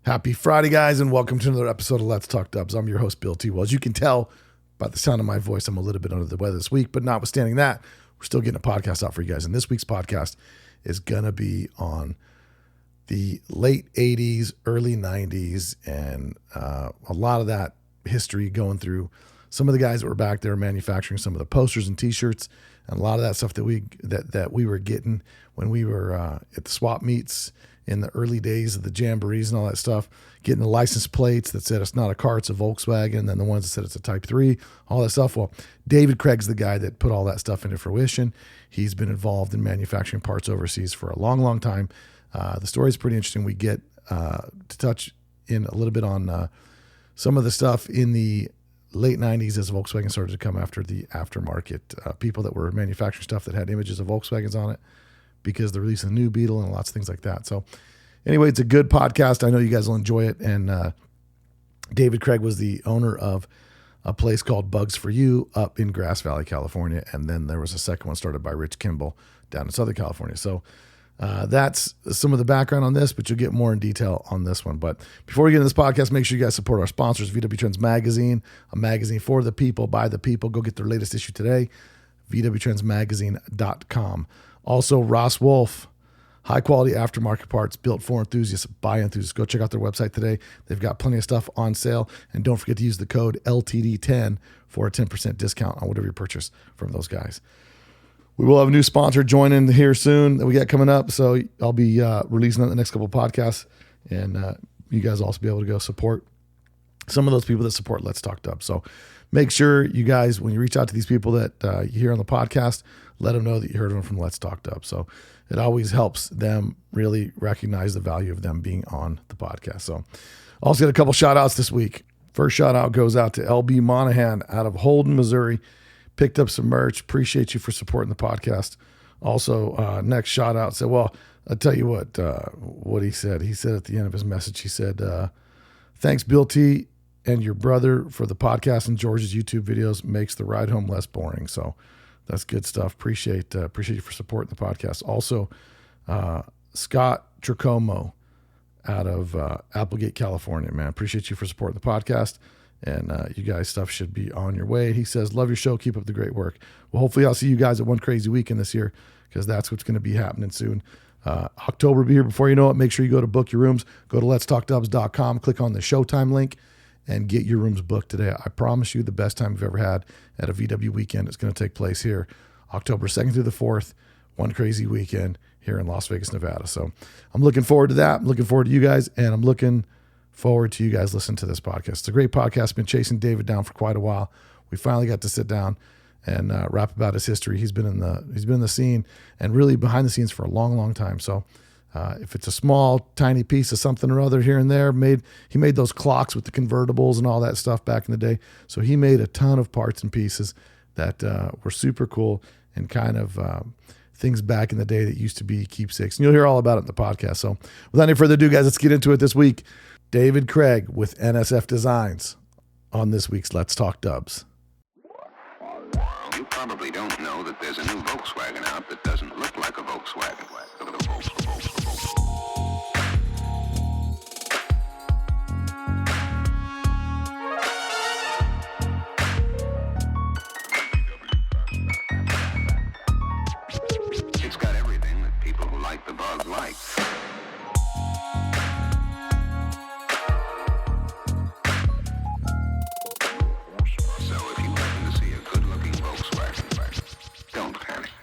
Happy Friday, guys, and welcome to another episode of Let's Talk Dubs. I'm your host, Bill T. Well, as you can tell by the sound of my voice, I'm a little bit under the weather this week, but notwithstanding that, we're still getting a podcast out for you guys. And this week's podcast is going to be on the late 80s, early 90s, and a lot of that history going through some of the guys that were back there manufacturing some of the posters and T-shirts, and a lot of that stuff that we were getting when we were at the swap meets in the early days of the jamborees and all that stuff, getting the license plates that said it's not a car, it's a Volkswagen, and then the ones that said it's a Type 3, all that stuff. Well, David Craig's the guy that put all that stuff into fruition. He's been involved in manufacturing parts overseas for a long, long time. The story is pretty interesting. We get to touch in a little bit on some of the stuff in the late 90s as Volkswagen started to come after the aftermarket, people that were manufacturing stuff that had images of Volkswagens on it, because they're releasing a new Beetle and lots of things like that. So anyway, it's a good podcast. I know you guys will enjoy it. And David Craig was the owner of a place called Bugs for You up in Grass Valley, California. And then there was a second one started by Rich Kimball down in Southern California. So that's some of the background on this, but you'll get more in detail on this one. But before we get into this podcast, make sure you guys support our sponsors, VW Trends Magazine, a magazine for the people, by the people. Go get their latest issue today, VWTrendsMagazine.com. Also, Ross Wolf, high-quality aftermarket parts built for enthusiasts, by enthusiasts. Go check out their website today. They've got plenty of stuff on sale. And don't forget to use the code LTD10 for a 10% discount on whatever you purchase from those guys. We will have a new sponsor joining here soon that we got coming up. So I'll be releasing that in the next couple of podcasts. And you guys will also be able to go support some of those people that support Let's Talk Dubs. So make sure you guys, when you reach out to these people that you hear on the podcast, let them know that you heard them from Let's Talk Dubs. So it always helps them really recognize the value of them being on the podcast. So also got a couple shout outs this week. First shout out goes out to LB Monahan out of Holden, Missouri. Picked up some merch. Appreciate you for supporting the podcast. Also, next shout out said, well, I'll tell you what he said. He said at the end of his message, he said, thanks, Bill T. and your brother for the podcast and George's YouTube videos. Makes the ride home less boring. So that's good stuff. Appreciate you for supporting the podcast. Also, Scott Tricomo out of Applegate, California, man. Appreciate you for supporting the podcast. And you guys' stuff should be on your way. He says, love your show. Keep up the great work. Well, hopefully I'll see you guys at One Crazy Weekend this year, because that's what's going to be happening soon. October will be here before you know it. Make sure you go to book your rooms. Go to letstalkdubs.com. Click on the Showtime link and get your rooms booked today. I promise you the best time you've ever had at a VW weekend is going to take place here October 2nd through the 4th, One Crazy Weekend here in Las Vegas, Nevada. So I'm looking forward to that. I'm looking forward to you guys, and I'm looking forward to you guys listening to this podcast. It's a great podcast. Been chasing David down for quite a while. We finally got to sit down and rap about his history. He's been in the scene and really behind the scenes for a long, long time. So if it's a small, tiny piece of something or other here and there, he made those clocks with the convertibles and all that stuff back in the day. So he made a ton of parts and pieces that were super cool and kind of things back in the day that used to be keepsakes. And you'll hear all about it in the podcast. So without any further ado, guys, let's get into it this week. David Craig with NSF Designs on this week's Let's Talk Dubs. You probably don't know that there's a new Volkswagen out that doesn't look like a Volkswagen. It's got everything that people who like the bug like.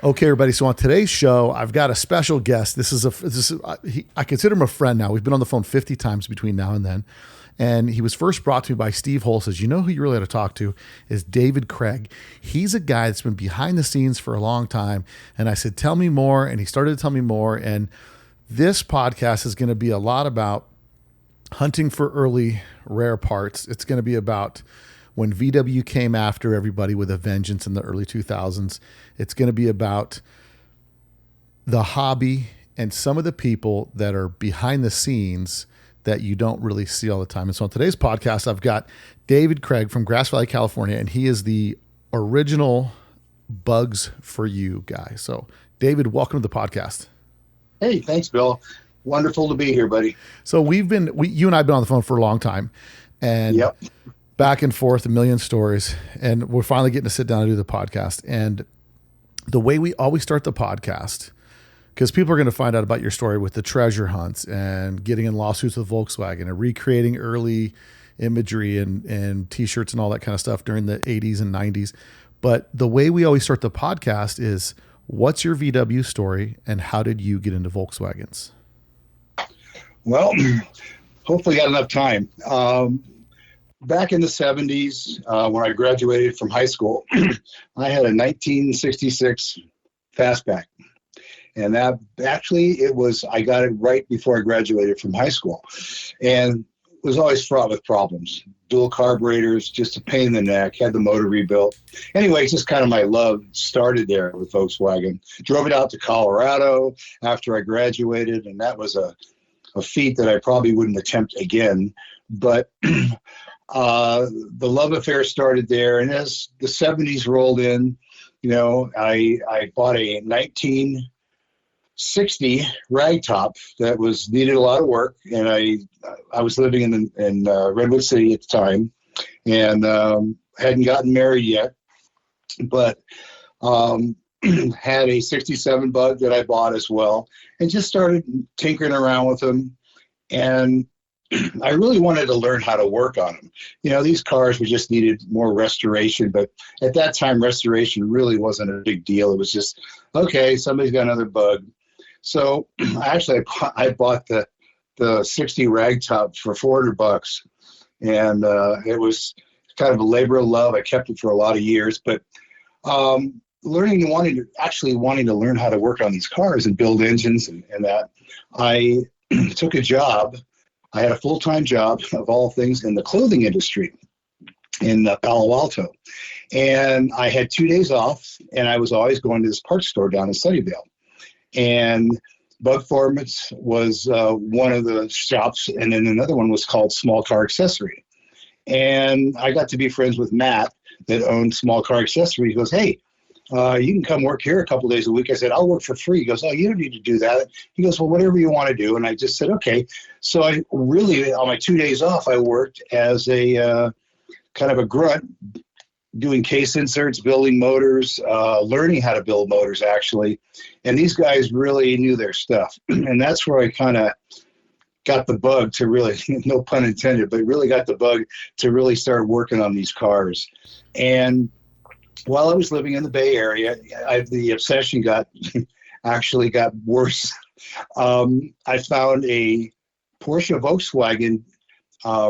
Okay, everybody. So on today's show, I've got a special guest. I consider him a friend now. We've been on the phone 50 times between now and then. And he was first brought to me by Steve Hull. Says, you know who you really ought to talk to is David Craig. He's a guy that's been behind the scenes for a long time. And I said, tell me more. And he started to tell me more. And this podcast is going to be a lot about hunting for early rare parts. It's going to be about when VW came after everybody with a vengeance in the early 2000s. It's going to be about the hobby and some of the people that are behind the scenes that you don't really see all the time. And so on today's podcast, I've got David Craig from Grass Valley, California, and he is the original Bugs for You guy. So David, welcome to the podcast. Hey, thanks, Bill. Wonderful to be here, buddy. So you and I have been on the phone for a long time, and Yep. back and forth, a million stories, and we're finally getting to sit down and do the podcast. And the way we always start the podcast, because people are going to find out about your story with the treasure hunts and getting in lawsuits with Volkswagen and recreating early imagery and t-shirts and all that kind of stuff during the 80s and 90s. But the way we always start the podcast is, what's your VW story and how did you get into Volkswagens? Well, hopefully got enough time. Back in the 70s, when I graduated from high school, I had a 1966 Fastback. And that actually, I got it right before I graduated from high school. And it was always fraught with problems. Dual carburetors, just a pain in the neck, had the motor rebuilt. Anyway, just kind of my love started there with Volkswagen. Drove it out to Colorado after I graduated, and that was a feat that I probably wouldn't attempt again. But the love affair started there. And as the 70s rolled in, I bought a 1960 ragtop that needed a lot of work. And I was living in Redwood City at the time, and hadn't gotten married yet, but had a 67 Bug that I bought as well, and just started tinkering around with them. And I really wanted to learn how to work on them. These cars just needed more restoration, but at that time, restoration really wasn't a big deal. It was just, okay, somebody's got another bug. So actually, I bought the 60 ragtop for $400, and it was kind of a labor of love. I kept it for a lot of years, but wanting to learn how to work on these cars and build engines and that, I took a job. I had a full-time job, of all things, in the clothing industry in Palo Alto. And I had 2 days off, and I was always going to this parts store down in Sunnyvale. And Bug Formats was one of the shops, and then another one was called Small Car Accessory. And I got to be friends with Matt that owned Small Car Accessory. He goes, hey, you can come work here a couple days a week. I said, I'll work for free. He goes, oh, you don't need to do that. He goes, well, whatever you want to do. And I just said, okay. So I really, on my 2 days off, I worked as a kind of a grunt, doing case inserts, building motors, learning how to build motors, actually. And these guys really knew their stuff. And that's where I kind of got the bug to really, no pun intended, but really got the bug to really start working on these cars. And while I was living in the Bay Area, the obsession got worse. I found a Porsche Volkswagen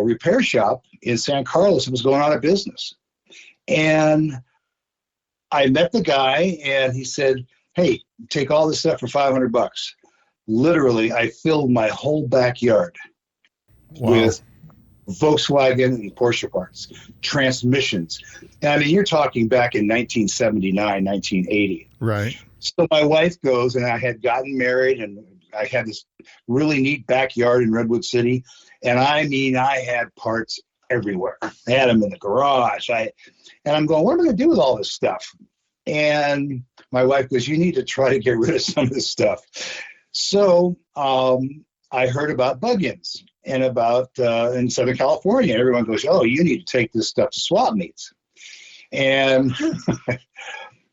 repair shop in San Carlos that was going out of business. And I met the guy, and he said, hey, take all this stuff for $500. Literally, I filled my whole backyard with Volkswagen and Porsche parts, transmissions. And I mean, you're talking back in 1979, 1980. Right. So my wife goes, and I had gotten married, and I had this really neat backyard in Redwood City. And I mean, I had parts everywhere. I had them in the garage. And I'm going, what am I going to do with all this stuff? And my wife goes, you need to try to get rid of some of this stuff. So I heard about bug-ins and about in Southern California. Everyone goes, oh, you need to take this stuff to swap meets. And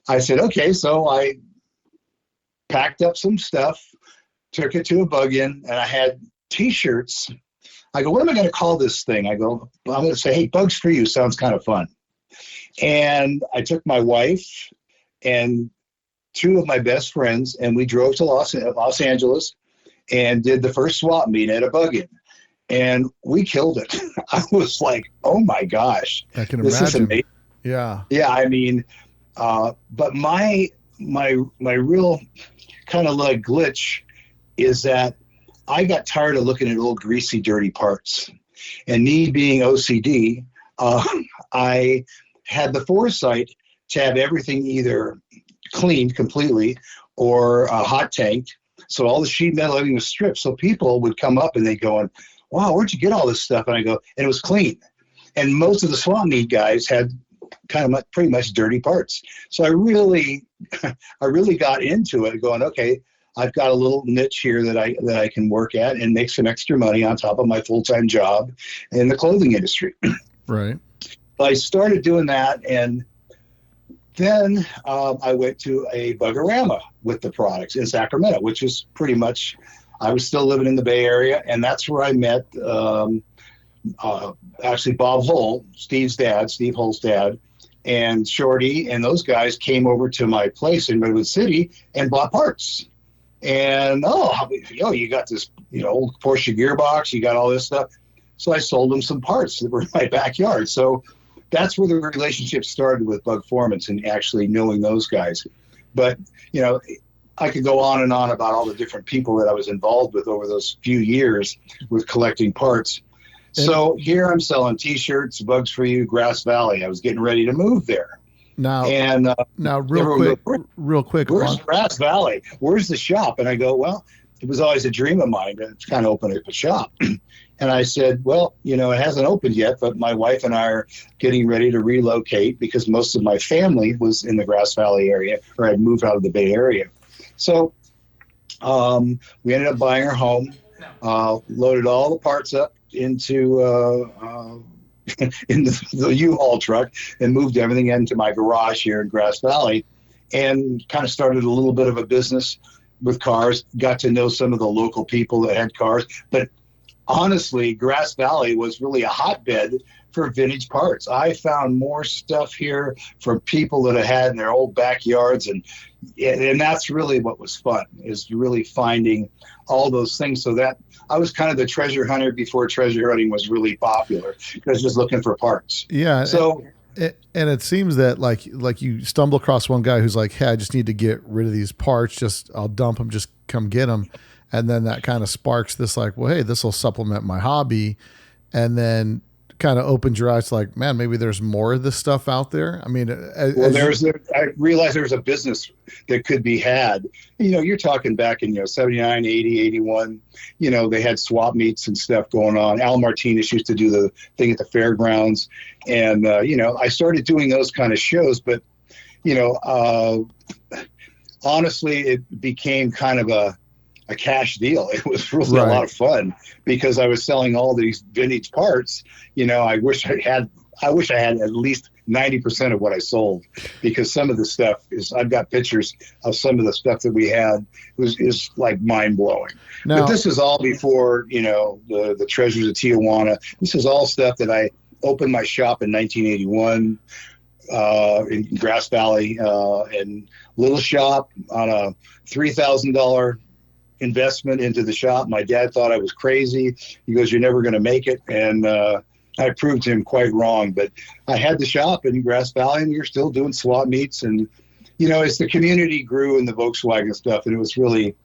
I said, okay. So I packed up some stuff, took it to a bug-in, and I had T-shirts. I go, what am I going to call this thing? I go, I'm going to say, hey, Bugs for You sounds kind of fun. And I took my wife and two of my best friends, and we drove to Los Angeles and did the first swap meet at a bug-in. And we killed it. I was like, oh my gosh. I can this imagine. Is amazing. Yeah. Yeah, I mean, but my real kind of like glitch is that I got tired of looking at old greasy, dirty parts. And me being OCD, I had the foresight to have everything either cleaned completely or hot tanked. So all the sheet metal, everything was stripped. So people would come up and they go, wow, where'd you get all this stuff? And I go, and it was clean. And most of the swap meet guys had kind of pretty much dirty parts. So I really got into it going, okay, I've got a little niche here that I can work at and make some extra money on top of my full-time job in the clothing industry. Right. I started doing that, and then I went to a Bugorama with the products in Sacramento, which is pretty much, I was still living in the Bay Area, and that's where I met actually Bob Hull, Steve Hull's dad, and Shorty, and those guys came over to my place in Redwood City and bought parts. And, you got this, old Porsche gearbox, you got all this stuff. So I sold them some parts that were in my backyard. So that's where the relationship started with Bug Formants and actually knowing those guys. But, I could go on and on about all the different people that I was involved with over those few years with collecting parts. So here I'm selling T-shirts, Bugs for You, Grass Valley. I was getting ready to move there. Now, real quick. Where's Grass Valley? Where's the shop? And I go, well, it was always a dream of mine to kind of open up a shop. And I said, well, it hasn't opened yet, but my wife and I are getting ready to relocate because most of my family was in the Grass Valley area, or had moved out of the Bay Area. So we ended up buying our home, loaded all the parts up into in the U-Haul truck and moved everything into my garage here in Grass Valley, and kind of started a little bit of a business with cars, got to know some of the local people that had cars. But honestly, Grass Valley was really a hotbed for vintage parts. I found more stuff here from people that I had in their old backyards, and that's really what was fun, is really finding all those things. So that I was kind of the treasure hunter before treasure hunting was really popular, because just looking for parts. Yeah. So and it seems that like you stumble across one guy who's like, hey, I just need to get rid of these parts. I'll dump them, just come get them. And then that kind of sparks this like, well, hey, this will supplement my hobby. And then kind of opens your eyes to like, man, maybe there's more of this stuff out there. I mean, I realized there was a business that could be had. You're talking back in 79, 80, 81. They had swap meets and stuff going on. Al Martinez used to do the thing at the fairgrounds, and I started doing those kind of shows. But honestly, it became kind of a cash deal. It was really a lot of fun because I was selling all these vintage parts. I wish I had at least 90% of what I sold, because some of the stuff I've got pictures of some of the stuff that we had is like mind blowing. But this is all before, the treasures of Tijuana. This is all stuff that I opened my shop in 1981 in Grass Valley, and little shop on a $3,000 investment into the shop. My dad thought I was crazy. He goes, "You're never going to make it." And I proved him quite wrong. But I had the shop in Grass Valley, and we were still doing swap meets. And, as the community grew in the Volkswagen stuff, and it was really,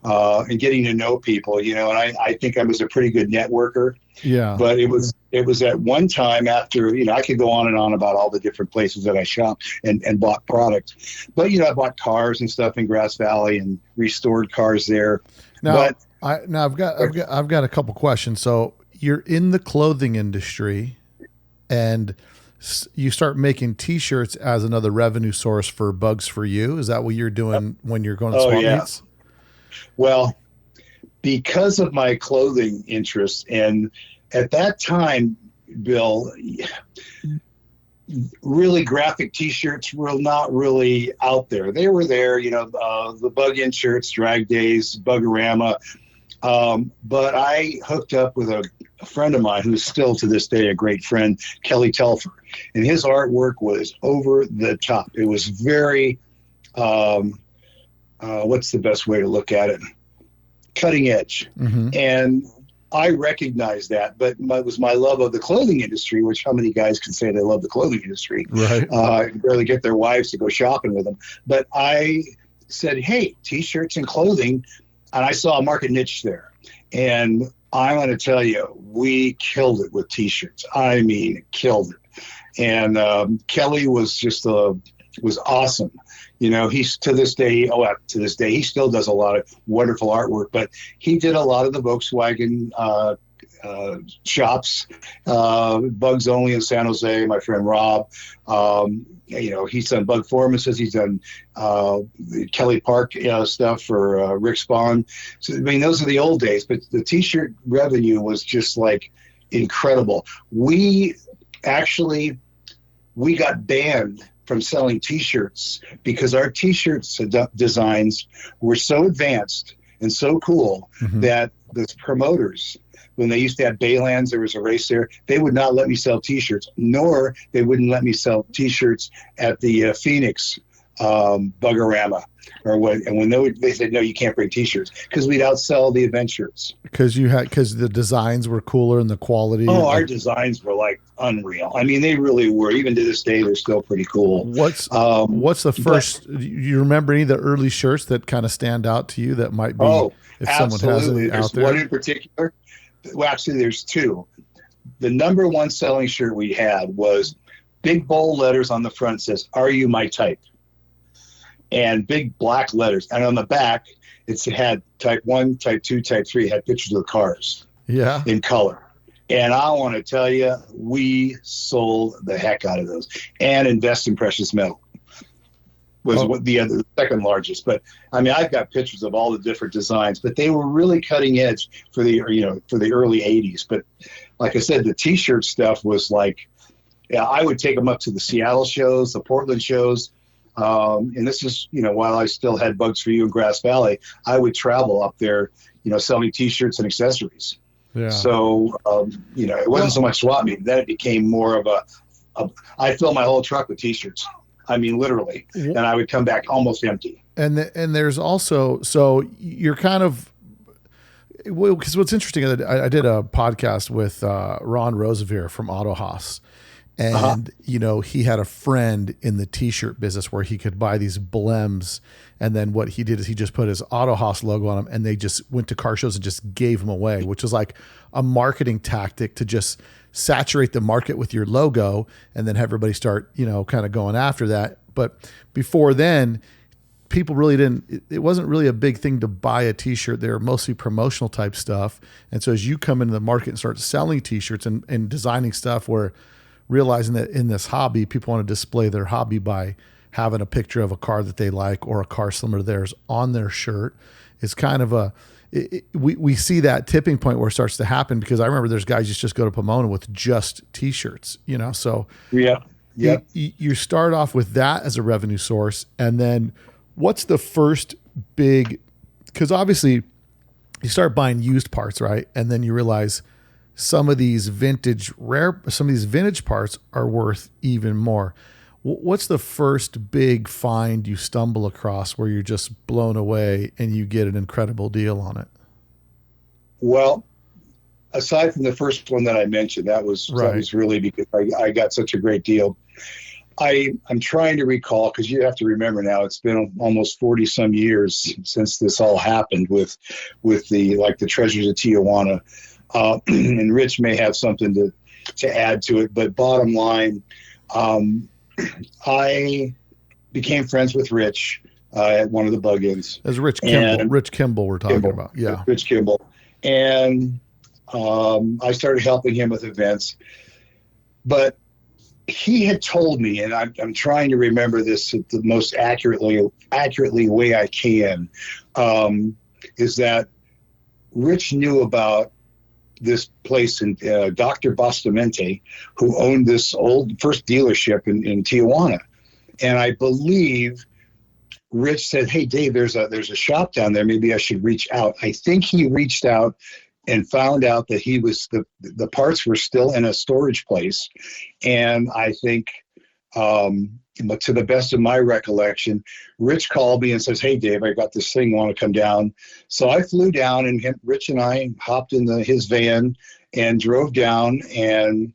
and getting to know people, and I think I was a pretty good networker. Yeah. But it was at one time after, I could go on and on about all the different places that I shopped and bought products. But, I bought cars and stuff in Grass Valley and restored cars there. Now, I've got a couple questions. So you're in the clothing industry and you start making T-shirts as another revenue source for Bugs for You. Is that what you're doing when you're going to swap meets? Well, because of my clothing interest, and at that time, Bill, really graphic T-shirts were not really out there. They were there, the Bug-In shirts, Drag Days, Bugorama. But I hooked up with a friend of mine who's still to this day a great friend, Kelly Telfer. And his artwork was over the top. It was very, what's the best way to look at it? Cutting edge. Mm-hmm. And I recognized that, but it was my love of the clothing industry, which how many guys can say they love the clothing industry? Right. Barely get their wives to go shopping with them. But I said, hey, T-shirts and clothing. And I saw a market niche there. And I'm going to tell you, we killed it with T-shirts. I mean, killed it. And Kelly was was awesome. He's to this day, he still does a lot of wonderful artwork, but he did a lot of the Volkswagen shops, Bugs Only in San Jose, my friend Rob. He's done Bug Formases. He's done Kelly Park stuff for Rick Spawn. So, I mean, those are the old days, but the T-shirt revenue was just like incredible. We got banned from selling T-shirts because our T-shirts designs were so advanced and so cool that the promoters, when they used to have Baylands, there was a race there, they would not let me sell T-shirts, nor they wouldn't let me sell T-shirts at the Phoenix Bugorama or what. And when they said, no, you can't bring T-shirts because we'd outsell the event shirts. Because the designs were cooler and the quality. Oh, our designs were like unreal. I mean, they really were. Even to this day, they're still pretty cool. What's the first? You remember any of the early shirts that kind of stand out to you that might be? Oh, if absolutely. someone has any There's out there. one in particular. Well, actually, there's two. The number one selling shirt we had was big bold letters on the front says, "Are you my type?" And big black letters. And on the back, it had type 1, type 2, type 3. It had pictures of the cars in color. And I want to tell you, we sold the heck out of those. And Invest in Precious Metal was the second largest. But I mean, I've got pictures of all the different designs, but they were really cutting edge for the early 80s. But like I said, the T-shirt stuff was like, I would take them up to the Seattle shows, the Portland shows. And this is, while I still had Bugs for You in Grass Valley, I would travel up there, selling T-shirts and accessories. Yeah. So, it wasn't so much swap meet. Then it became more of I filled my whole truck with T-shirts. I mean, literally. And I would come back almost empty. And there's also, so you're kind of, because what's interesting, I did a podcast with Ron Rosevier from Auto Haas. And, he had a friend in the T-shirt business where he could buy these blems. And then what he did is he just put his Auto Haas logo on them and they just went to car shows and just gave them away, which was like a marketing tactic to just saturate the market with your logo and then have everybody start, kind of going after that. But before then, people really it wasn't really a big thing to buy a T-shirt. They were mostly promotional type stuff. And so as you come into the market and start selling T-shirts and designing stuff where realizing that in this hobby, people want to display their hobby by having a picture of a car that they like or a car similar to theirs on their shirt. It's kind of we see that tipping point where it starts to happen because I remember there's guys just go to Pomona with just T-shirts, so you start off with that as a revenue source. And then what's the first big, because obviously you start buying used parts, right? And then you realize some of these vintage parts are worth even more. What's the first big find you stumble across where you're just blown away and you get an incredible deal on it? Well, aside from the first one that I mentioned, that was really because I got such a great deal. I'm trying to recall, because you have to remember now, it's been almost 40 some years since this all happened with the Treasures of Tijuana. And Rich may have something to add to it, but bottom line, I became friends with Rich at one of the bug-ins. As Rich Kimball we're talking about. Yeah. Rich Kimball. And I started helping him with events. But he had told me, and I'm trying to remember this the most accurately way I can, is that Rich knew about this place in Dr. Bastamente, who owned this first dealership in Tijuana. And I believe Rich said, "Hey, Dave, there's a shop down there. Maybe I should reach out." I think he reached out and found out that the parts were still in a storage place. And I think, but to the best of my recollection, Rich called me and says, "Hey, Dave, I got this thing. Want to come down?" So I flew down, and Rich and I hopped in his van and drove down and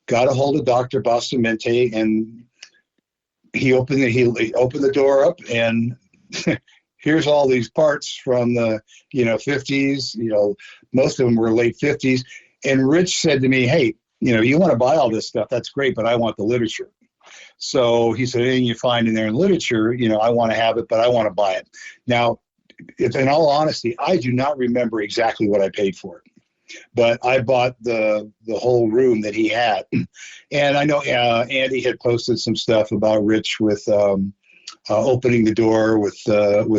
got a hold of Dr. Bastamente, and he opened the door up, and here's all these parts from the 50s. Most of them were late 50s. And Rich said to me, "Hey, you want to buy all this stuff? That's great, but I want the literature." So he said, "Anything you find in there in literature, I want to have it, but I want to buy it." Now, in all honesty, I do not remember exactly what I paid for it. but I bought the whole room that he had. And I know Andy had posted some stuff about Rich with opening the door with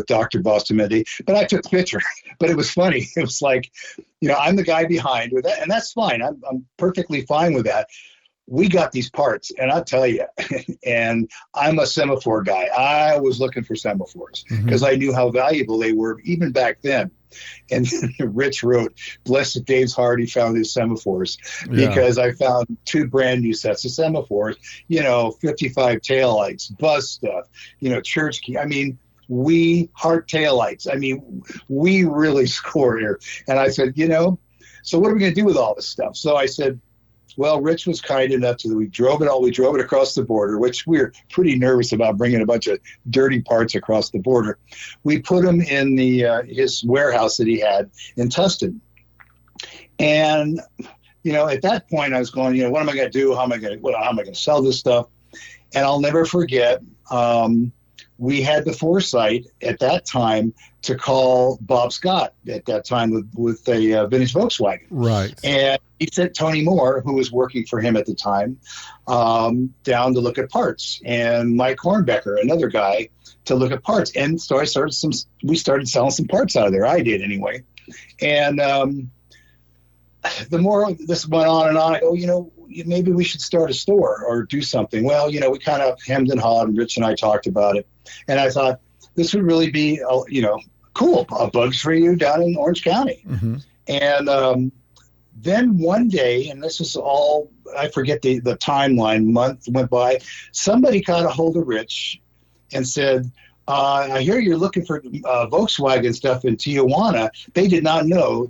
Dr. Boston Mendy, but I took a picture. But it was funny. It was like, I'm the guy behind with that, and that's fine. I'm perfectly fine with that. We got these parts, and I'll tell you, and I'm a semaphore guy. I was looking for semaphores because I knew how valuable they were even back then. And Rich wrote, "Blessed Dave's heart, he found his semaphores," because I found 2 brand new sets of semaphores, 55 taillights, buzz stuff, church key. I mean, heart taillights. I mean, we really scored here. And I said, so what are we going to do with all this stuff? So I said, well, Rich was kind enough to, we drove it across the border, which we were pretty nervous about bringing a bunch of dirty parts across the border. We put them in his warehouse that he had in Tustin. And, at that point I was going, what am I going to do? How am I going to sell this stuff? And I'll never forget, we had the foresight at that time to call Bob Scott at that time with a vintage Volkswagen. Right. And he sent Tony Moore, who was working for him at the time, down to look at parts, and Mike Hornbecker, another guy, to look at parts. And so we started selling some parts out of there. I did anyway. And the more this went on and on, I go, maybe we should start a store or do something. Well, we kind of hemmed and hawed, and Rich and I talked about it. And I thought this would really be, cool, Bugs for You down in Orange County. Mm-hmm. And then one day, and this is all, I forget the timeline, month went by, somebody got a hold of Rich and said, I hear you're looking for Volkswagen stuff in Tijuana. They did not know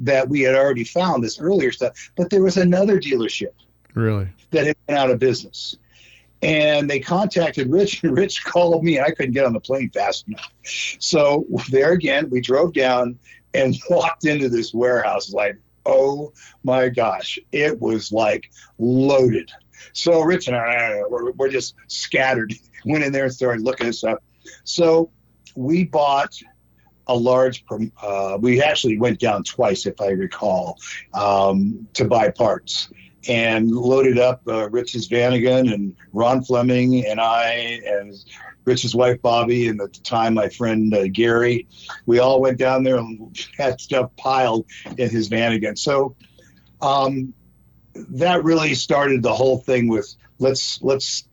that we had already found this earlier stuff, but there was another dealership really that had been out of business. And they contacted Rich, and Rich called me, and I couldn't get on the plane fast enough. So there again, we drove down and walked into this warehouse like, oh my gosh, it was like loaded. So Rich and I, we're just scattered, went in there and started looking at stuff. So we bought a large, we actually went down twice, if I recall, to buy parts, and loaded up Rich's Vanagon and Ron Fleming and I and Rich's wife, Bobby, and at the time, my friend Gary. We all went down there and had stuff piled in his Vanagon. So that really started the whole thing with let's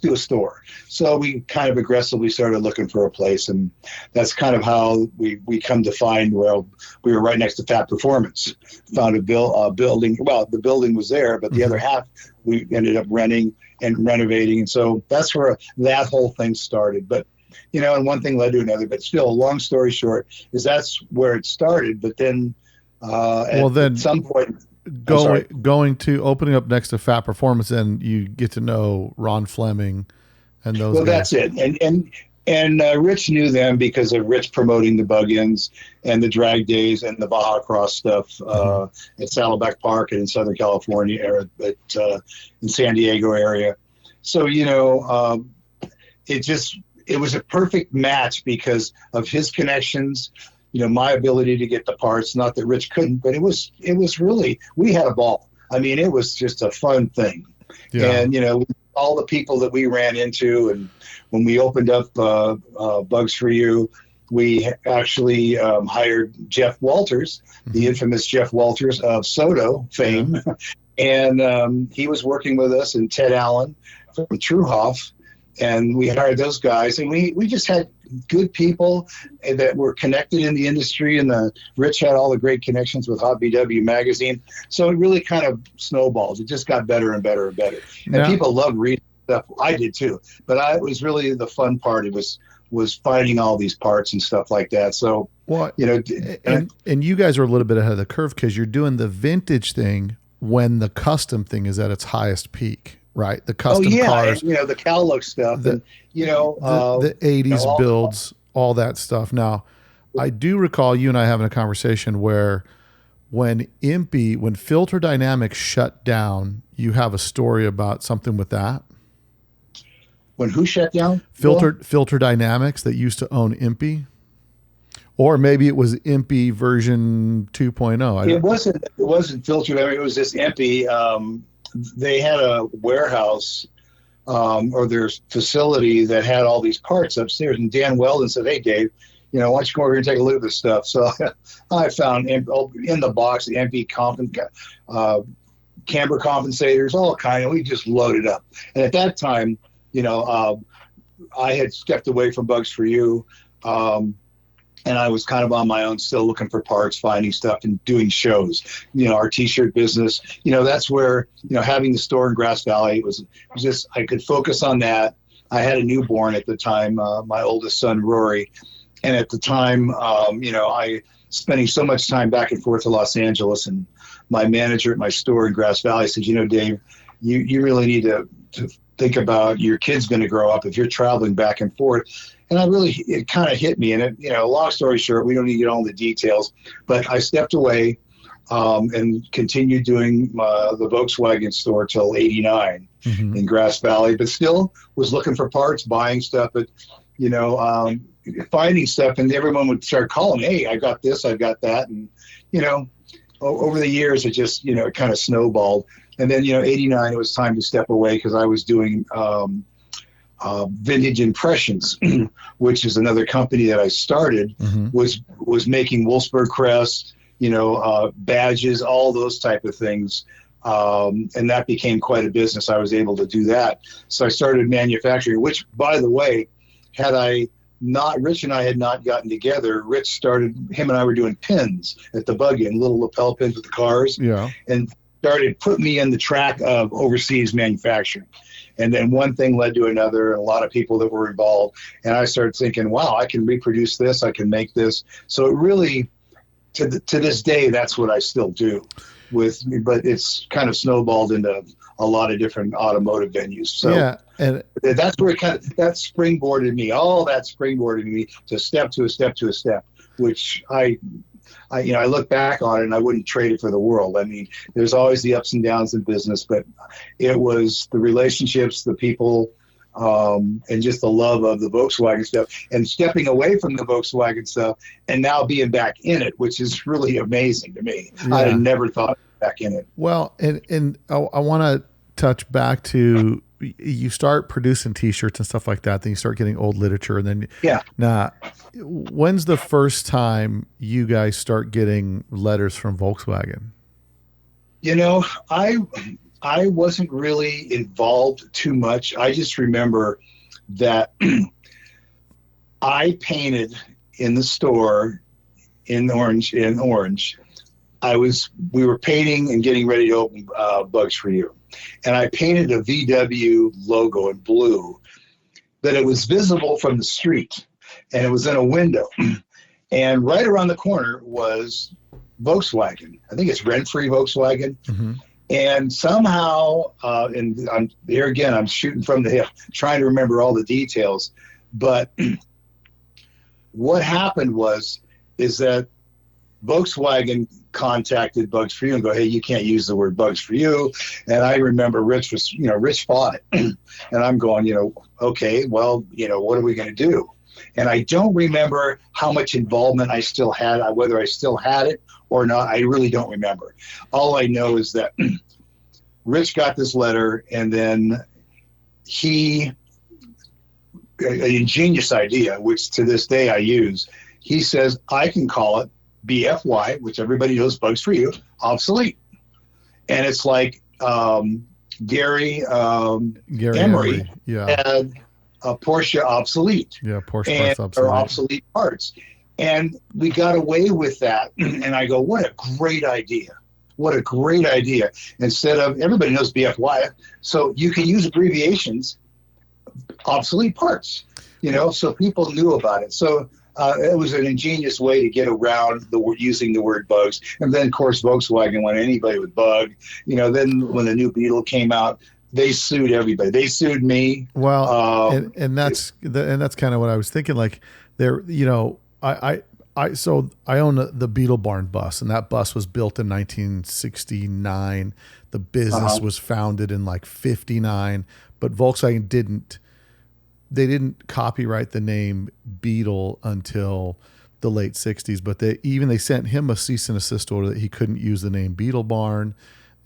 do a store. So we kind of aggressively started looking for a place, and that's kind of how we come to find, well, we were right next to Fat Performance, found a building. Well, the building was there, but the other half we ended up renting and renovating. And so that's where that whole thing started. But, and one thing led to another, but still, long story short, is that's where it started. But then, at some point, going to opening up next to Fat Performance, and you get to know Ron Fleming and those guys. That's it. And Rich knew them because of Rich promoting the Bug-Ins and the drag days and the Baja Cross stuff at Saddleback Park and in Southern California, or in San Diego area. So, it was a perfect match because of his connections, my ability to get the parts. Not that Rich couldn't, but it was really, we had a ball. I mean, it was just a fun thing. Yeah. And, all the people that we ran into, and when we opened up Bugs for You, we actually hired Jeff Walters, the infamous Jeff Walters of Soto fame. And he was working with us, and Ted Allen from Truhoff. And we hired those guys, and we just had good people that were connected in the industry. And Rich had all the great connections with Hot BW magazine. So it really kind of snowballed. It just got better and better and better. And people loved reading stuff. I did too. But it was really the fun part. It was finding all these parts and stuff like that. So, and you guys are a little bit ahead of the curve because you're doing the vintage thing when the custom thing is at its highest peak. Right, the custom cars, and, the Cowlook stuff, the 80s builds, all that stuff. Now, I do recall you and I having a conversation where when Filter Dynamics shut down, you have a story about something with that. When who shut down? Filter Dynamics that used to own Impy, Or maybe it was Impy version 2.0. It wasn't filtered. I mean, it was just empty. They had a warehouse or their facility that had all these parts upstairs. And Dan Weldon said, "Hey, Dave, why don't you come over here and take a look at this stuff?" So I found in the box the MP camber compensators, all kind of. We just loaded up. And at that time, I had stepped away from Bugs for You. And I was kind of on my own, still looking for parts, finding stuff, and doing shows. Our T-shirt business. That's where having the store in Grass Valley was just, I could focus on that. I had a newborn at the time, my oldest son Rory, and at the time, I spending so much time back and forth to Los Angeles, and my manager at my store in Grass Valley said, "Dave, you really need to think about your kid's going to grow up if you're traveling back and forth." And it kind of hit me. And long story short, we don't need to get all the details, but I stepped away and continued doing the Volkswagen store till '89 in Grass Valley, but still was looking for parts, buying stuff, but, finding stuff. And everyone would start calling, "Hey, I got this, I got that." And, over the years, it just, it kind of snowballed. And then, '89, it was time to step away because I was doing Vintage Impressions, which is another company that I started, was making Wolfsburg Crest, badges, all those type of things. And that became quite a business. I was able to do that. So I started manufacturing, which, by the way, Rich and I had not gotten together. Rich started, him and I were doing pins at the Bug-In, little lapel pins with the cars. Yeah. And started putting me in the track of overseas manufacturing. And then one thing led to another, and a lot of people that were involved. And I started thinking, wow, I can reproduce this. I can make this. So it really, to this day, that's what I still do. But it's kind of snowballed into a lot of different automotive venues. So yeah, and that's where that springboarded me to step to a step, which I look back on it and I wouldn't trade it for the world. I mean, there's always the ups and downs in business, but it was the relationships, the people, and just the love of the Volkswagen stuff, and stepping away from the Volkswagen stuff and now being back in it, which is really amazing to me. Yeah. I had never thought of back in it. Well, and I want to touch back to, you start producing T-shirts and stuff like that, then you start getting old literature, and then now, when's the first time you guys start getting letters from Volkswagen? I wasn't really involved too much. I just remember that I painted in the store in orange. We were painting and getting ready to open Bugs for You. And I painted a VW logo in blue that it was visible from the street, and it was in a window. And right around the corner was Volkswagen. I think it's rent-free Volkswagen. Mm-hmm. And somehow, and I'm shooting from the hip, trying to remember all the details. But what happened is that Volkswagen contacted Bugs for You and go, "Hey, you can't use the word Bugs for You." And I remember Rich fought it. And I'm going, okay, well, what are we going to do? And I don't remember how much involvement I still had, whether I still had it or not. I really don't remember. All I know is that Rich got this letter, and then an ingenious idea, which to this day I use. He says, I can call it BFY, which everybody knows, Bugs for You, obsolete. And it's like Gary Emery had a Porsche obsolete. Yeah, Porsche parts obsolete. Or obsolete parts. And we got away with that. And I go, what a great idea. What a great idea. Instead of, everybody knows BFY, so you can use abbreviations, obsolete parts, so people knew about it. So it was an ingenious way to get around using the word Bugs. And then, of course, Volkswagen, when anybody would bug, then when the new Beetle came out, they sued everybody. They sued me. Well, and that's kind of what I was thinking. Like, there, so I own the Beetle Barn bus, and that bus was built in 1969. The business was founded in like 59, but Volkswagen didn't copyright the name Beetle until the late 60s, but they sent him a cease and desist order that he couldn't use the name Beetle Barn.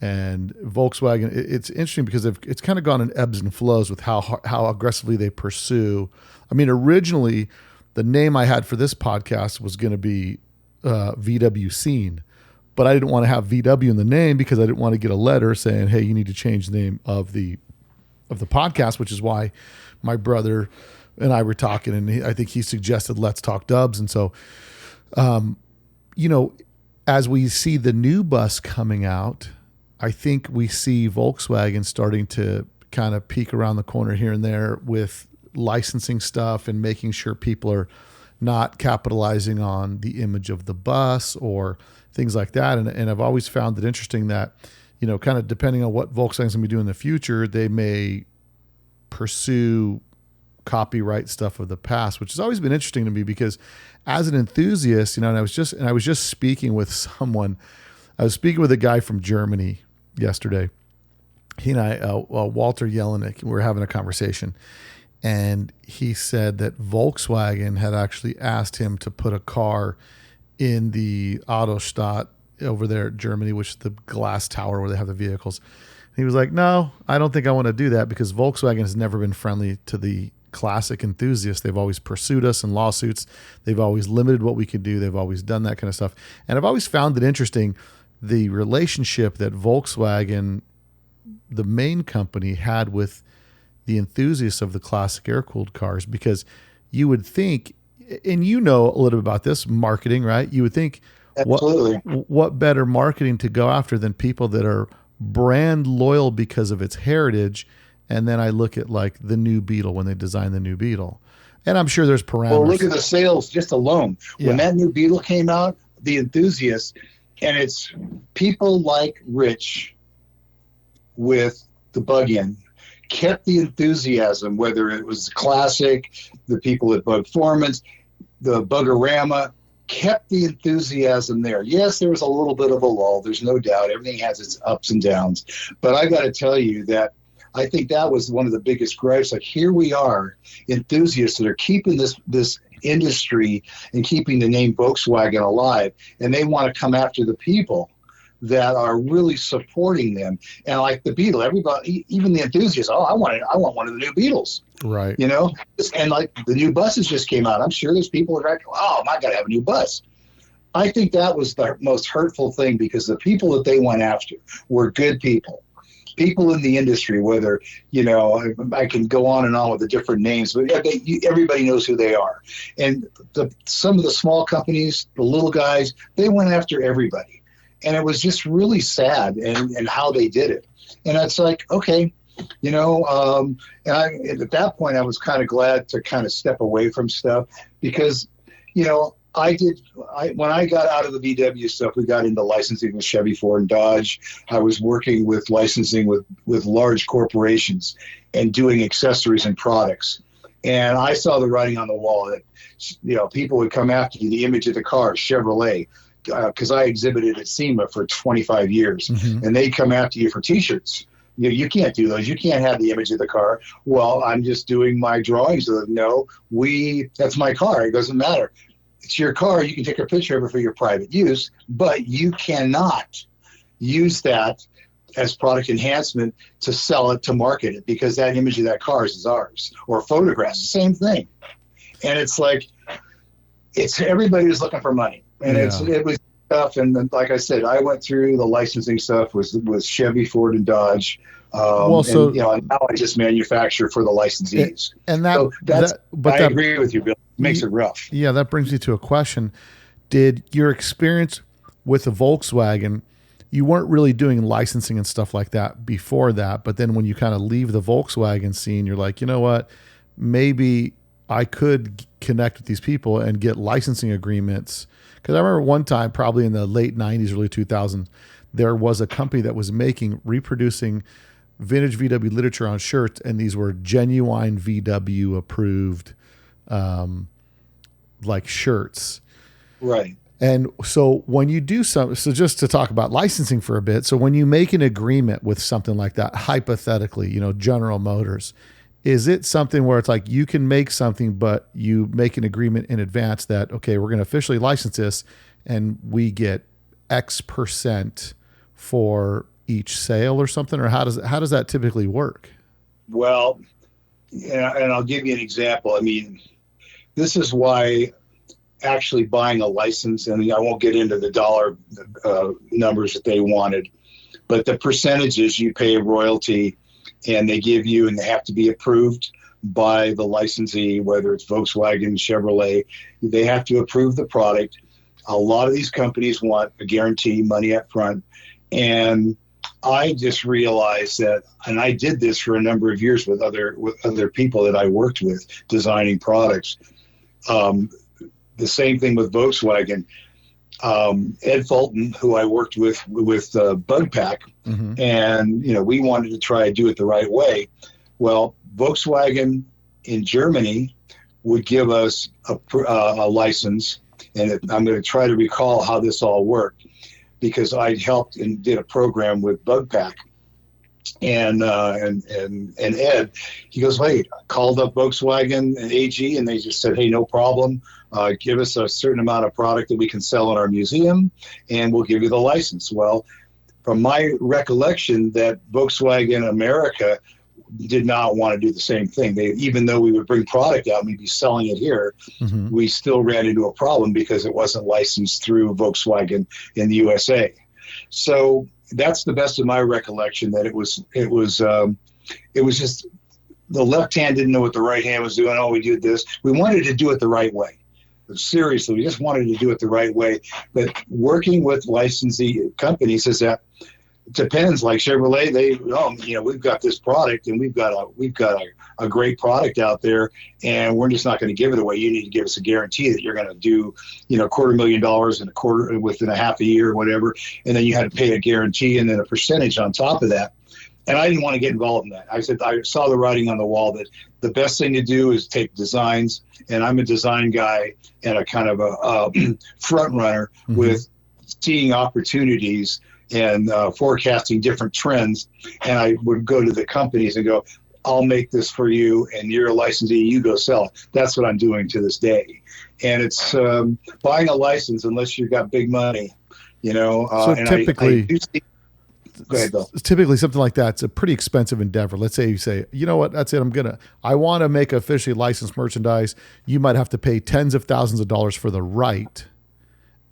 And Volkswagen, it's interesting because it's kind of gone in ebbs and flows with how aggressively they pursue. I mean, originally, the name I had for this podcast was going to be VW Scene, but I didn't want to have VW in the name because I didn't want to get a letter saying, "Hey, you need to change the name of the podcast," which is why my brother and I were talking, and I think he suggested Let's Talk Dubs. And so, as we see the new bus coming out, I think we see Volkswagen starting to kind of peek around the corner here and there with licensing stuff and making sure people are not capitalizing on the image of the bus or things like that. And I've always found it interesting that, kind of depending on what Volkswagen's going to be doing in the future, they may pursue copyright stuff of the past, which has always been interesting to me because as an enthusiast, and I was just speaking with someone. I was speaking with a guy from Germany yesterday. He and I, Walter Jelinek, we were having a conversation, and he said that Volkswagen had actually asked him to put a car in the Autostadt over there at Germany, which is the glass tower where they have the vehicles. And he was like, "No, I don't think I want to do that because Volkswagen has never been friendly to the classic enthusiasts. They've always pursued us in lawsuits. They've always limited what we can do. They've always done that kind of stuff." And I've always found it interesting, the relationship that Volkswagen, the main company, had with the enthusiasts of the classic air-cooled cars, because you would think, and a little bit about this marketing, right? You would think, Absolutely. What better marketing to go after than people that are brand loyal because of its heritage. And then I look at like the new Beetle when they designed the new Beetle, and I'm sure there's parameters. Well, look at the sales just alone. Yeah. When that new Beetle came out, the enthusiasts, and it's people like Rich with the Bug-In, kept the enthusiasm, whether it was classic, the people at Bugformance, the Bugorama, kept the enthusiasm there. Yes, there was a little bit of a lull. There's no doubt. Everything has its ups and downs. But I got to tell you that I think that was one of the biggest gripes. Like, here we are, enthusiasts that are keeping this industry and keeping the name Volkswagen alive, and they want to come after the people that are really supporting them. And like the Beetle, everybody, even the enthusiasts, I want one of the new Beetles. Right. And like the new buses just came out. I'm sure there's people that are like, "Oh, I got to have a new bus." I think that was the most hurtful thing, because the people that they went after were good people. People in the industry, whether, I can go on and on with the different names, but everybody knows who they are. And some of the small companies, the little guys, they went after everybody. And it was just really sad and how they did it. And it's like, okay, and at that point, I was kind of glad to kind of step away from stuff because, when I got out of the VW stuff, we got into licensing with Chevy, Ford, and Dodge. I was working with licensing with large corporations and doing accessories and products. And I saw the writing on the wall that, people would come after you, the image of the car, Chevrolet, because I exhibited at SEMA for 25 years, and they come after you for T-shirts. You can't do those. You can't have the image of the car. Well, I'm just doing my drawings. No, that's my car. It doesn't matter. It's your car. You can take a picture of it for your private use, but you cannot use that as product enhancement to sell it, to market it, because that image of that car is ours. Or photographs, the same thing. And it's like, everybody was looking for money. And it was tough. And then, like I said, I went through the licensing stuff with Chevy, Ford, and Dodge. Now I just manufacture for the licensees. I agree with you, Bill. It makes it rough. Yeah, that brings me to a question. Did your experience with the Volkswagen, you weren't really doing licensing and stuff like that before that, but then when you kind of leave the Volkswagen scene, you're like, you know what, maybe I could connect with these people and get licensing agreements. Because I remember one time, probably in the late 90s, early 2000s, there was a company that was reproducing vintage VW literature on shirts, and these were genuine VW approved shirts. Right. And so when you do so just to talk about licensing for a bit, so when you make an agreement with something like that, hypothetically, General Motors, Is it something where it's like you can make something, but you make an agreement in advance that, okay, we're going to officially license this and we get X% for each sale or something? Or how does that typically work? Well, yeah, and I'll give you an example. I mean, this is why actually buying a license, and I won't get into the dollar numbers that they wanted, but the percentages you pay a royalty and they give you, and they have to be approved by the licensee, whether it's Volkswagen, Chevrolet, they have to approve the product. A lot of these companies want a guarantee, money up front. And I just realized that, and I did this for a number of years with other people that I worked with designing products. The same thing with Volkswagen. Ed Fulton, who I worked with Bug Pack, Mm-hmm. and we wanted to try to do it the right way. Well, Volkswagen in Germany would give us a license, and I'm going to try to recall how this all worked, because I helped and did a program with Bug Pack. And Ed, he goes, hey, called up Volkswagen and AG, and they just said, hey, no problem. Give us a certain amount of product that we can sell in our museum, and we'll give you the license. Well, from my recollection, that Volkswagen America did not want to do the same thing. Even though we would bring product out and we'd be selling it here, Mm-hmm. we still ran into a problem because it wasn't licensed through Volkswagen in the USA. So that's the best of my recollection, that it was just the left hand didn't know what the right hand was doing. Oh, we did this. We wanted to do it the right way. Seriously, we just wanted to do it the right way. But working with licensee companies is that it depends. Like Chevrolet, we've got this product and we've got a great product out there, and we're just not going to give it away. You need to give us a guarantee that you're going to do, $250,000 within a half a year or whatever, and then you had to pay a guarantee and then a percentage on top of that. And I didn't want to get involved in that. I said, I saw the writing on the wall that the best thing to do is take designs, and I'm a design guy and a kind of a front runner Mm-hmm. with seeing opportunities and forecasting different trends. And I would go to the companies and go, I'll make this for you, and you're a licensee, you go sell it. That's what I'm doing to this day. And it's buying a license, unless you've got big money, So and typically, I do see. Go ahead, Bill. typically something like that's a pretty expensive endeavor. Let's say you say, you know what, that's it. I want to make officially licensed merchandise. You might have to pay tens of thousands of dollars for the right.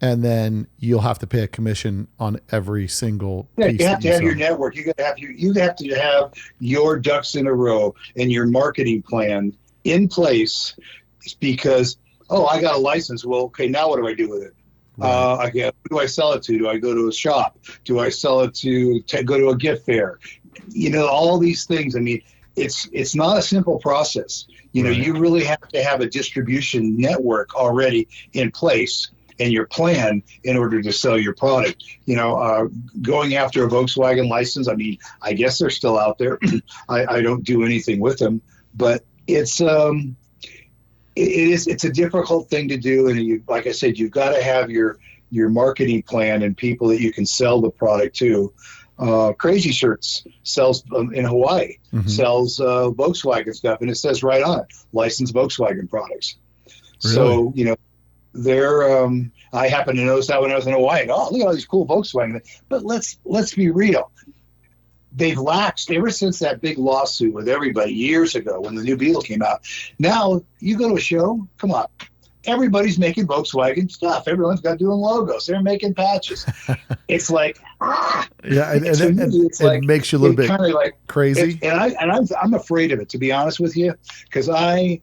And then you'll have to pay a commission on every single piece. You have to have your sell. network. You have to have your ducks in a row and your marketing plan in place, because, I got a license. Well, okay, now what do I do with it? Right. Who do I sell it to? Do I go to a shop? Do I sell it to go to a gift fair? All these things. I mean, it's not a simple process. Right. You really have to have a distribution network already in place and your plan in order to sell your product. Going after a Volkswagen license, I mean, I guess they're still out there. I don't do anything with them, but it's a difficult thing to do. And like I said, you've got to have your marketing plan and people that you can sell the product to. Crazy Shirts sells in Hawaii, Mm-hmm. sells Volkswagen stuff, and it says right on it, licensed Volkswagen products. Really? So, they're, I happened to notice that when I was in Hawaii. Oh, look at all these cool Volkswagen. But let's be real. They've laxed ever since that big lawsuit with everybody years ago when the new Beetle came out. Now you go to a show, come on, everybody's making Volkswagen stuff. Everyone's got doing logos. They're making patches. It's like, Yeah, and it's it like, makes you a little bit kind of like crazy. I'm afraid of it, to be honest with you, because I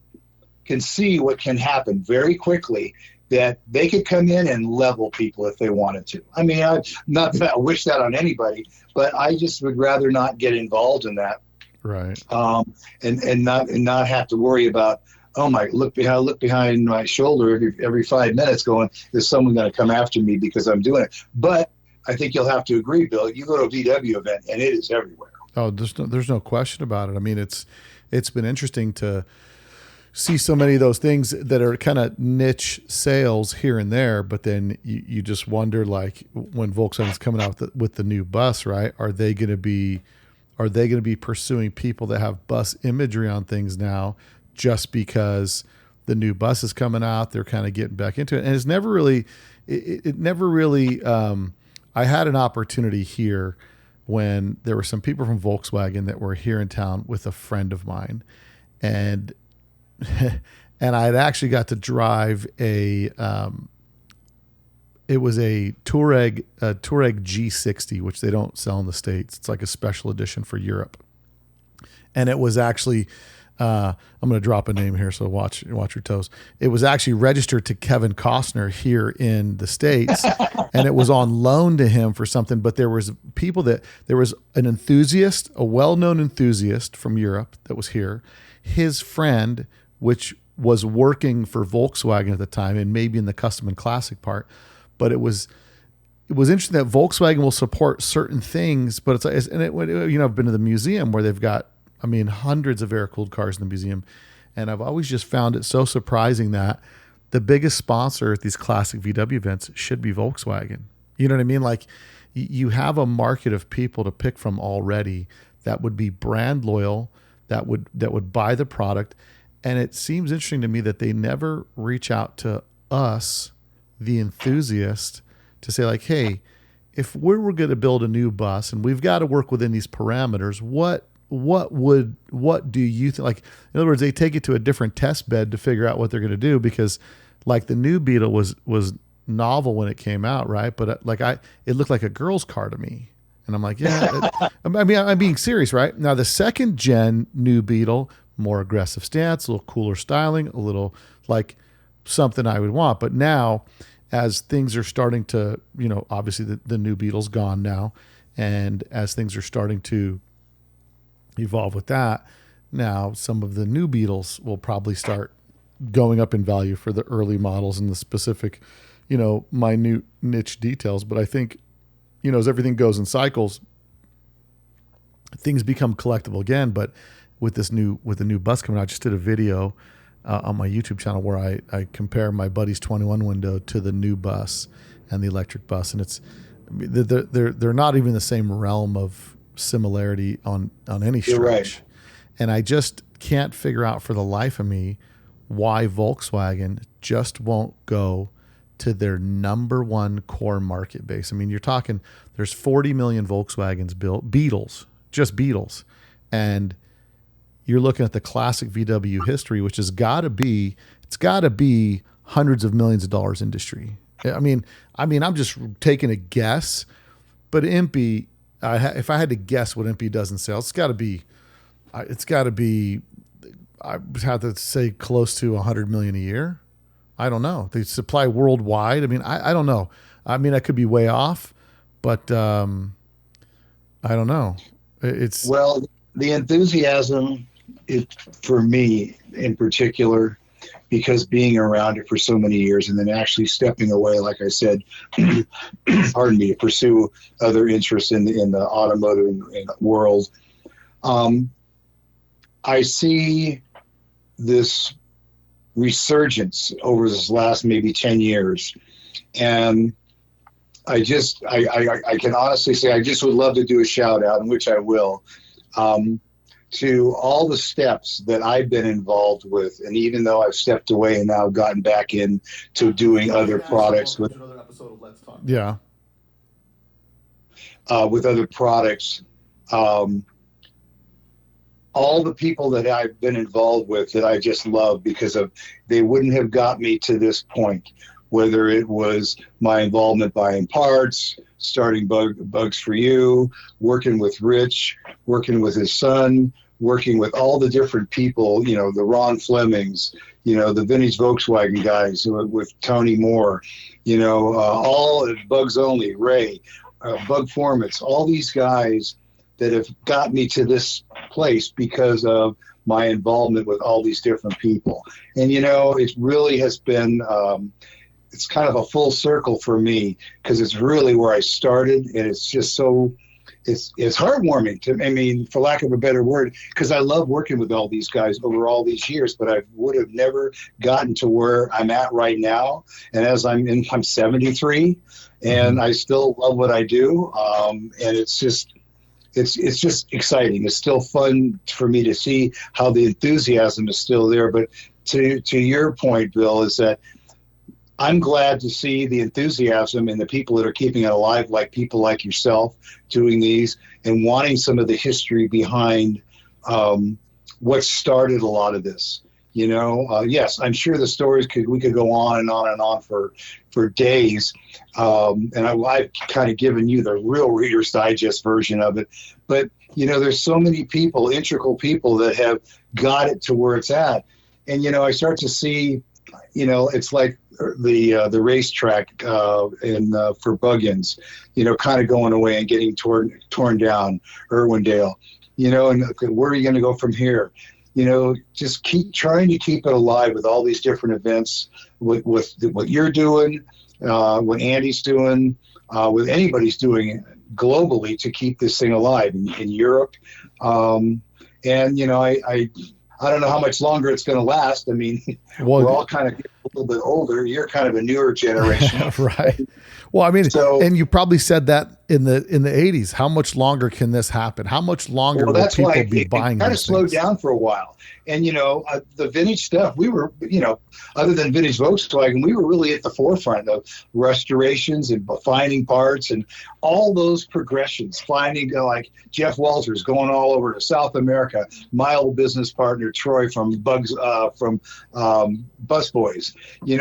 can see what can happen very quickly, that they could come in and level people if they wanted to. I mean, not that I wish that on anybody, but I just would rather not get involved in that. Right. And not have to worry about, look behind my shoulder every 5 minutes going, is someone going to come after me because I'm doing it? But I think you'll have to agree, Bill, you go to a VW event and it is everywhere. Oh, there's no question about it. I mean, it's been interesting to see so many of those things that are kind of niche sales here and there, but then you just wonder, like when Volkswagen's coming out with the new bus, right? Are they going to be are they going to be pursuing people that have bus imagery on things now just because the new bus is coming out? They're kind of getting back into it. And it's never really, I had an opportunity here when there were some people from Volkswagen that were here in town with a friend of mine. And, and I had actually got to drive it was a Touareg G60, which they don't sell in the States. It's like a special edition for Europe. And it was actually, I'm going to drop a name here, so watch your toes. It was actually registered to Kevin Costner here in the States, and it was on loan to him for something. But there was an enthusiast, a well-known enthusiast from Europe that was here. His friend, which was working for Volkswagen at the time, and maybe in the custom and classic part. But it was interesting that Volkswagen will support certain things, but I've been to the museum where they've got, hundreds of air-cooled cars in the museum. And I've always just found it so surprising that the biggest sponsor at these classic VW events should be Volkswagen. You know what I mean? Like, you have a market of people to pick from already that would be brand loyal, that would buy the product. And it seems interesting to me that they never reach out to us, the enthusiast, to say like, hey, if we were going to build a new bus and we've got to work within these parameters, what do you think? Like, in other words, they take it to a different test bed to figure out what they're going to do, because like the new Beetle was novel when it came out, right? But it looked like a girl's car to me. And I'm like, yeah, I'm being serious, right? Now the second gen new Beetle, more aggressive stance, a little cooler styling, a little like something I would want. But now, as things are starting to, obviously the new Beetle's gone now, and as things are starting to evolve with that, now some of the new Beetles will probably start going up in value for the early models and the specific, minute niche details. But I think, as everything goes in cycles, things become collectible again. But with the new bus coming out, I just did a video on my YouTube channel where I compare my buddy's 21 window to the new bus and the electric bus, and they're not even the same realm of similarity on any stretch. Right. And I just can't figure out for the life of me why Volkswagen just won't go to their number one core market base. You're talking, there's 40 million Volkswagens built, just Beetles, and you're looking at the classic VW history, which it's got to be hundreds of millions of dollars industry. I'm just taking a guess, but Impy, if I had to guess what Impy does in sales, it's got to be, I would have to say close to 100 million a year. I don't know. They supply worldwide. I don't know. I could be way off, but I don't know. Well, the enthusiasm is, for me in particular, because being around it for so many years and then actually stepping away, like I said, pardon me, to pursue other interests in the automotive world. I see this resurgence over this last maybe 10 years. And I can honestly say, I just would love to do a shout out, in which I will, to all the steps that I've been involved with. And even though I've stepped away and now gotten back into doing other products with another episode of Let's Talk. With other products, all the people that I've been involved with that I just love because of, they wouldn't have got me to this point, whether it was my involvement buying parts, starting Bugs for You, working with Rich, working with his son, working with all the different people, the Ron Flemings, the vintage Volkswagen guys with Tony Moore, all Bugs Only, Ray, Bug Formats, all these guys that have got me to this place because of my involvement with all these different people. And, it really has been, it's kind of a full circle for me because it's really where I started, and it's just so, it's heartwarming for lack of a better word, because I love working with all these guys over all these years, but I would have never gotten to where I'm at right now. And as I'm 73 and I still love what I do. And it's it's just exciting. It's still fun for me to see how the enthusiasm is still there. But to your point, Bill, is that I'm glad to see the enthusiasm and the people that are keeping it alive, like people like yourself doing these and wanting some of the history behind what started a lot of this. Yes, I'm sure the stories we could go on and on and on for days. And I've kind of given you the real Reader's Digest version of it. But, there's so many people, integral people that have got it to where it's at. And, I start to see, it's like the racetrack for Buggins, kind of going away and getting torn down, Irwindale, and where are you going to go from here? Just keep trying to keep it alive with all these different events, with what you're doing, what Andy's doing, what anybody's doing globally to keep this thing alive in Europe. I don't know how much longer it's going to last. I mean, we're all kind of getting a little bit older. You're kind of a newer generation. Right. Well, I mean, and you probably said that in the 80s. How much longer can this happen? How much longer will people be buying it kind of slowed down for a while. And, the vintage stuff, we were, other than vintage Volkswagen, we were really at the forefront of restorations and finding parts and all those progressions, finding like Jeff Walters going all over to South America, my old business partner, Troy from Busboys.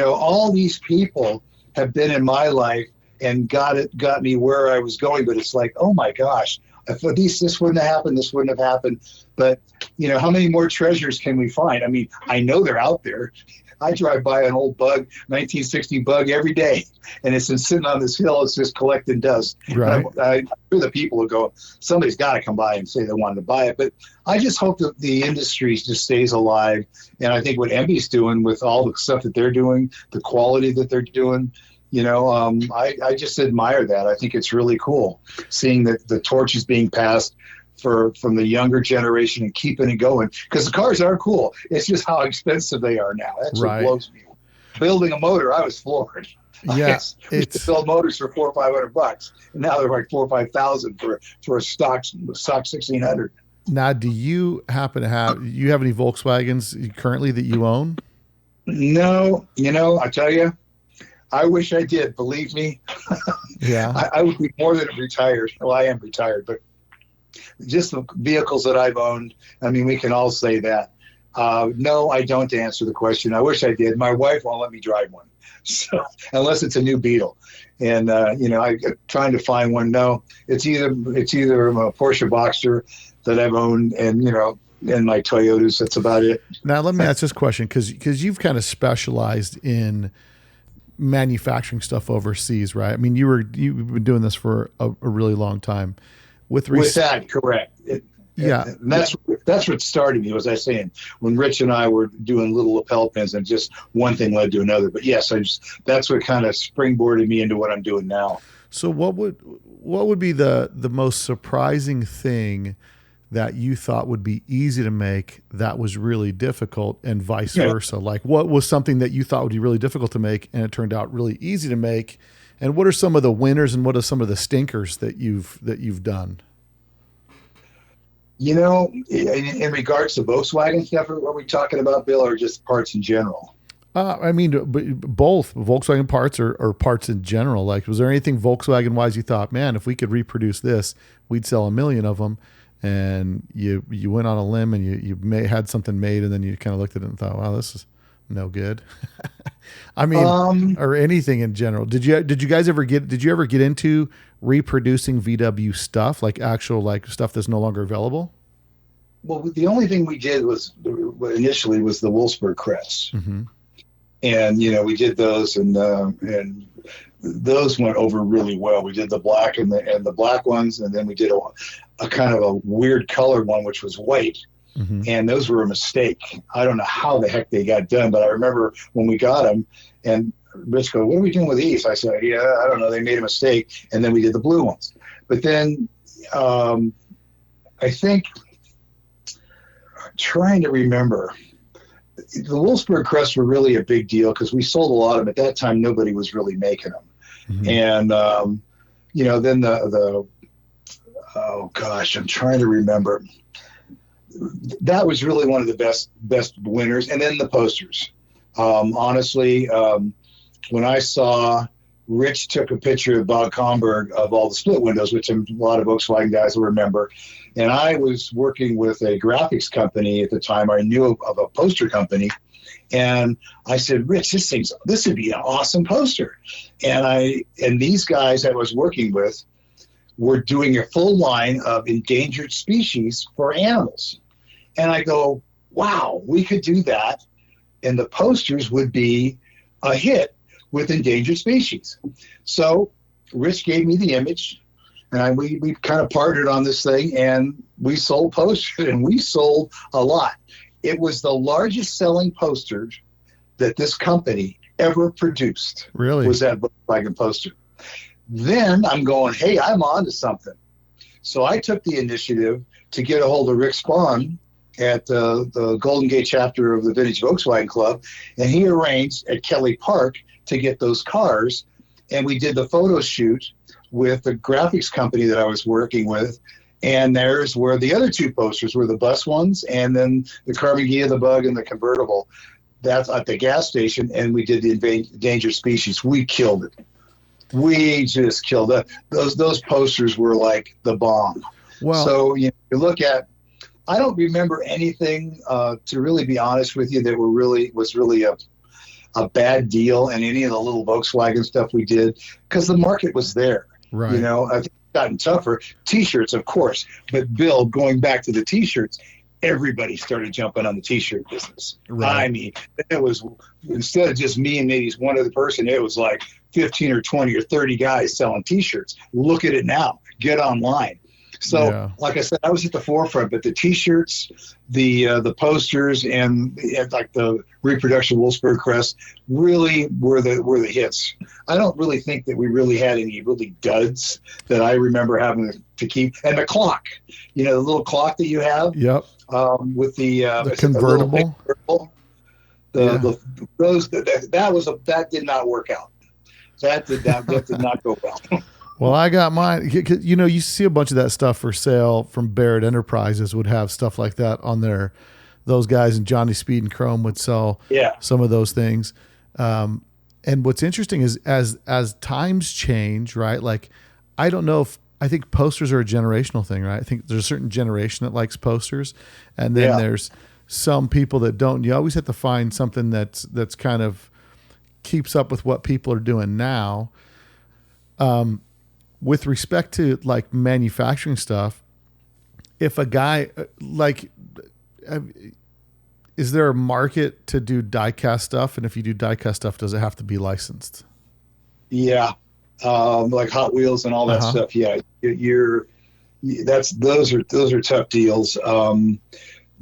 All these people have been in my life and got me where I was going. But it's like, oh my gosh, if this wouldn't have happened, this wouldn't have happened. But, how many more treasures can we find? I mean, I know they're out there. I drive by an old 1960 Bug every day, and it's been sitting on this hill. It's just collecting dust. Right. I'm sure the people will go, somebody's got to come by and say they wanted to buy it. But I just hope that the industry just stays alive. And I think what Emby's doing with all the stuff that they're doing, the quality that they're doing, I just admire that. I think it's really cool seeing that the torch is being passed from the younger generation and keeping it going, because the cars are cool. It's just how expensive they are now. That's what blows me. Building a motor, I was floored. Yeah, we used to build motors for $400 or $500, and now they're like $4,000 or $5,000 for a stock 1600. Now, do you happen to have any Volkswagens currently that you own? No, I tell you, I wish I did. Believe me. Yeah, I would be more than retired. Well, I am retired, but just the vehicles that I've owned, I mean, we can all say that. No, I don't, to answer the question. I wish I did. My wife won't let me drive one, so unless it's a new Beetle. And I'm trying to find one. No, it's either a Porsche Boxster that I've owned, and and my Toyotas. That's about it. Now, let me ask this question, because you've kind of specialized in manufacturing stuff overseas, right? I mean, you've been doing this for a really long time. With that, correct. And that's what started me, was I saying, when Rich and I were doing little lapel pins, and just one thing led to another. But yes, that's what kind of springboarded me into what I'm doing now. So what would be the most surprising thing that you thought would be easy to make that was really difficult, and vice versa? Like, what was something that you thought would be really difficult to make and it turned out really easy to make? And what are some of the winners and what are some of the stinkers that you've done? In regards to Volkswagen stuff, are we talking about, Bill, or just parts in general? I mean, both Volkswagen parts or parts in general. Like, was there anything Volkswagen wise you thought, man, if we could reproduce this, we'd sell 1 million of them? And you went on a limb and you had something made, and then you kind of looked at it and thought, wow, this is no good. I mean, or anything in general. Did you ever get into reproducing VW stuff, like actual stuff that's no longer available? Well, the only thing we did initially was the Wolfsburg Crest. Mm-hmm. And, we did those, and those went over really well. We did the black and the black ones. And then we did a kind of a weird color one, which was white. Mm-hmm. And those were a mistake. I don't know how the heck they got done, but I remember when we got them, and Rich goes, what are we doing with these? I said, yeah, I don't know. They made a mistake. And then we did the blue ones. But then I think, trying to remember, the Wolfsburg Crests were really a big deal because we sold a lot of them. At that time, nobody was really making them. Mm-hmm. And, then oh gosh, I'm trying to remember. That was really one of the best winners. And then the posters. Honestly, when I saw Rich took a picture of Bob Comberg of all the split windows, which a lot of Volkswagen guys will remember. And I was working with a graphics company at the time. I knew of a poster company. And I said, Rich, this would be an awesome poster. And these guys I was working with were doing a full line of endangered species for animals. And I go, wow, we could do that. And the posters would be a hit with endangered species. So Rich gave me the image, and we kind of partnered on this thing, and we sold posters, and we sold a lot. It was the largest selling poster that this company ever produced. Really? Was that Volkswagen poster. Then I'm going, hey, I'm on to something. So I took the initiative to get a hold of Rick Spahn at the Golden Gate chapter of the Vintage Volkswagen Club, and he arranged at Kelly Park to get those cars, and we did the photo shoot with the graphics company that I was working with, and there's where the other two posters were, the bus ones, and then the Carbon Ghia, the Bug, and the convertible. That's at the gas station, and we did the endangered species. We killed it. We just killed it. Those posters were like the bomb. Well, so you look at, I don't remember anything, to really be honest with you, that was really a bad deal in any of the little Volkswagen stuff we did, because the market was there. Right. I think it's gotten tougher. T-shirts, of course. But Bill, going back to the T-shirts, everybody started jumping on the T-shirt business. Right. I mean, it was, instead of just me and maybe one other person, it was like 15 or 20 or 30 guys selling T-shirts. Look at it now. Get online. So, like I said, I was at the forefront, but the T-shirts, the posters, and like the reproduction Wolfsburg crest really were the hits. I don't really think that we really had any really duds that I remember having to keep. And the clock, the little clock that you have. Yep. With the convertible. That did not work out. That did not go well. Well, I got mine. You see a bunch of that stuff for sale from Barrett Enterprises would have stuff like that on there. Those guys and Johnny Speed and Chrome would sell some of those things. And what's interesting is as times change, right? Like, I don't know I think posters are a generational thing, right? I think there's a certain generation that likes posters, and then there's some people that don't. You always have to find something that's kind of keeps up with what people are doing now. With respect to like manufacturing stuff, if a guy is there a market to do die-cast stuff? And if you do die-cast stuff, does it have to be licensed? Yeah. Like Hot Wheels and all that stuff. Yeah. Those are tough deals.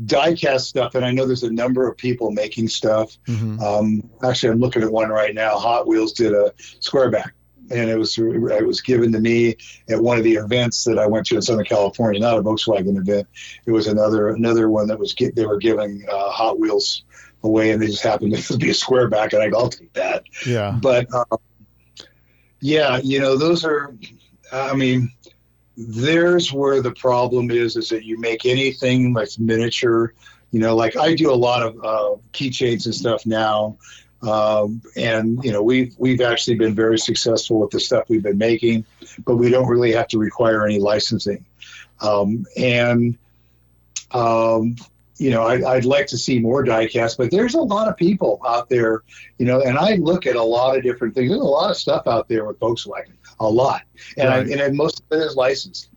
Die-cast stuff. And I know there's a number of people making stuff. Mm-hmm. Actually, I'm looking at one right now. Hot Wheels did a squareback. And it was given to me at one of the events that I went to in Southern California, not a Volkswagen event. It was another one that they were giving Hot Wheels away, and they just happened to be a square back, and I'll take that. Yeah. But those are, there's where the problem is that you make anything that's miniature, like I do a lot of keychains and stuff now. And we've actually been very successful with the stuff we've been making, but we don't really have to require any licensing. I'd like to see more die-cast, but there's a lot of people out there, and I look at a lot of different things. There's a lot of stuff out there with Volkswagen, a lot. And most of it is licensed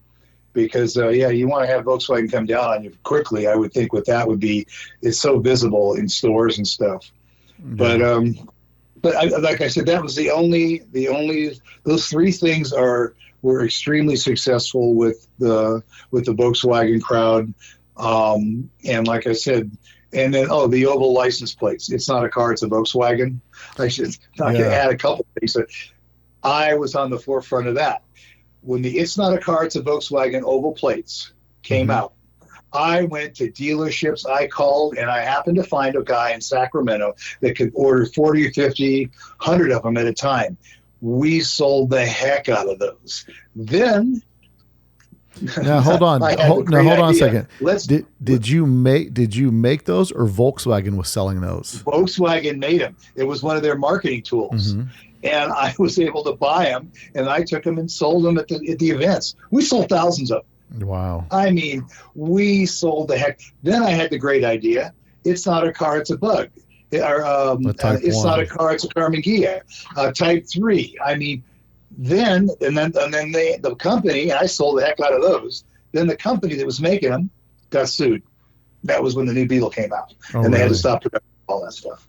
because, you want to have Volkswagen come down on you quickly. I would think it's so visible in stores and stuff. But like I said, that was the only those three things were extremely successful with the Volkswagen crowd. And like I said, and then the oval license plates. It's not a car; it's a Volkswagen. I should add a couple things. I was on the forefront of that when the "It's not a car; it's a Volkswagen" oval plates came out. I went to dealerships, I called, and I happened to find a guy in Sacramento that could order 40 or 50, 100 of them at a time. We sold the heck out of those. Then Now hold on. Hold on a second. Did you make those, or Volkswagen was selling those? Volkswagen made them. It was one of their marketing tools. Mm-hmm. And I was able to buy them, and I took them and sold them at the events. We sold thousands of them. Wow. I mean, we sold the heck. Then I had the great idea. It's not a car, it's a bug. It's not a car, it's a Carmen Ghia. Type 3. I mean, then the company, I sold the heck out of those. Then the company that was making them got sued. That was when the new Beetle came out, and they had to stop production, all that stuff.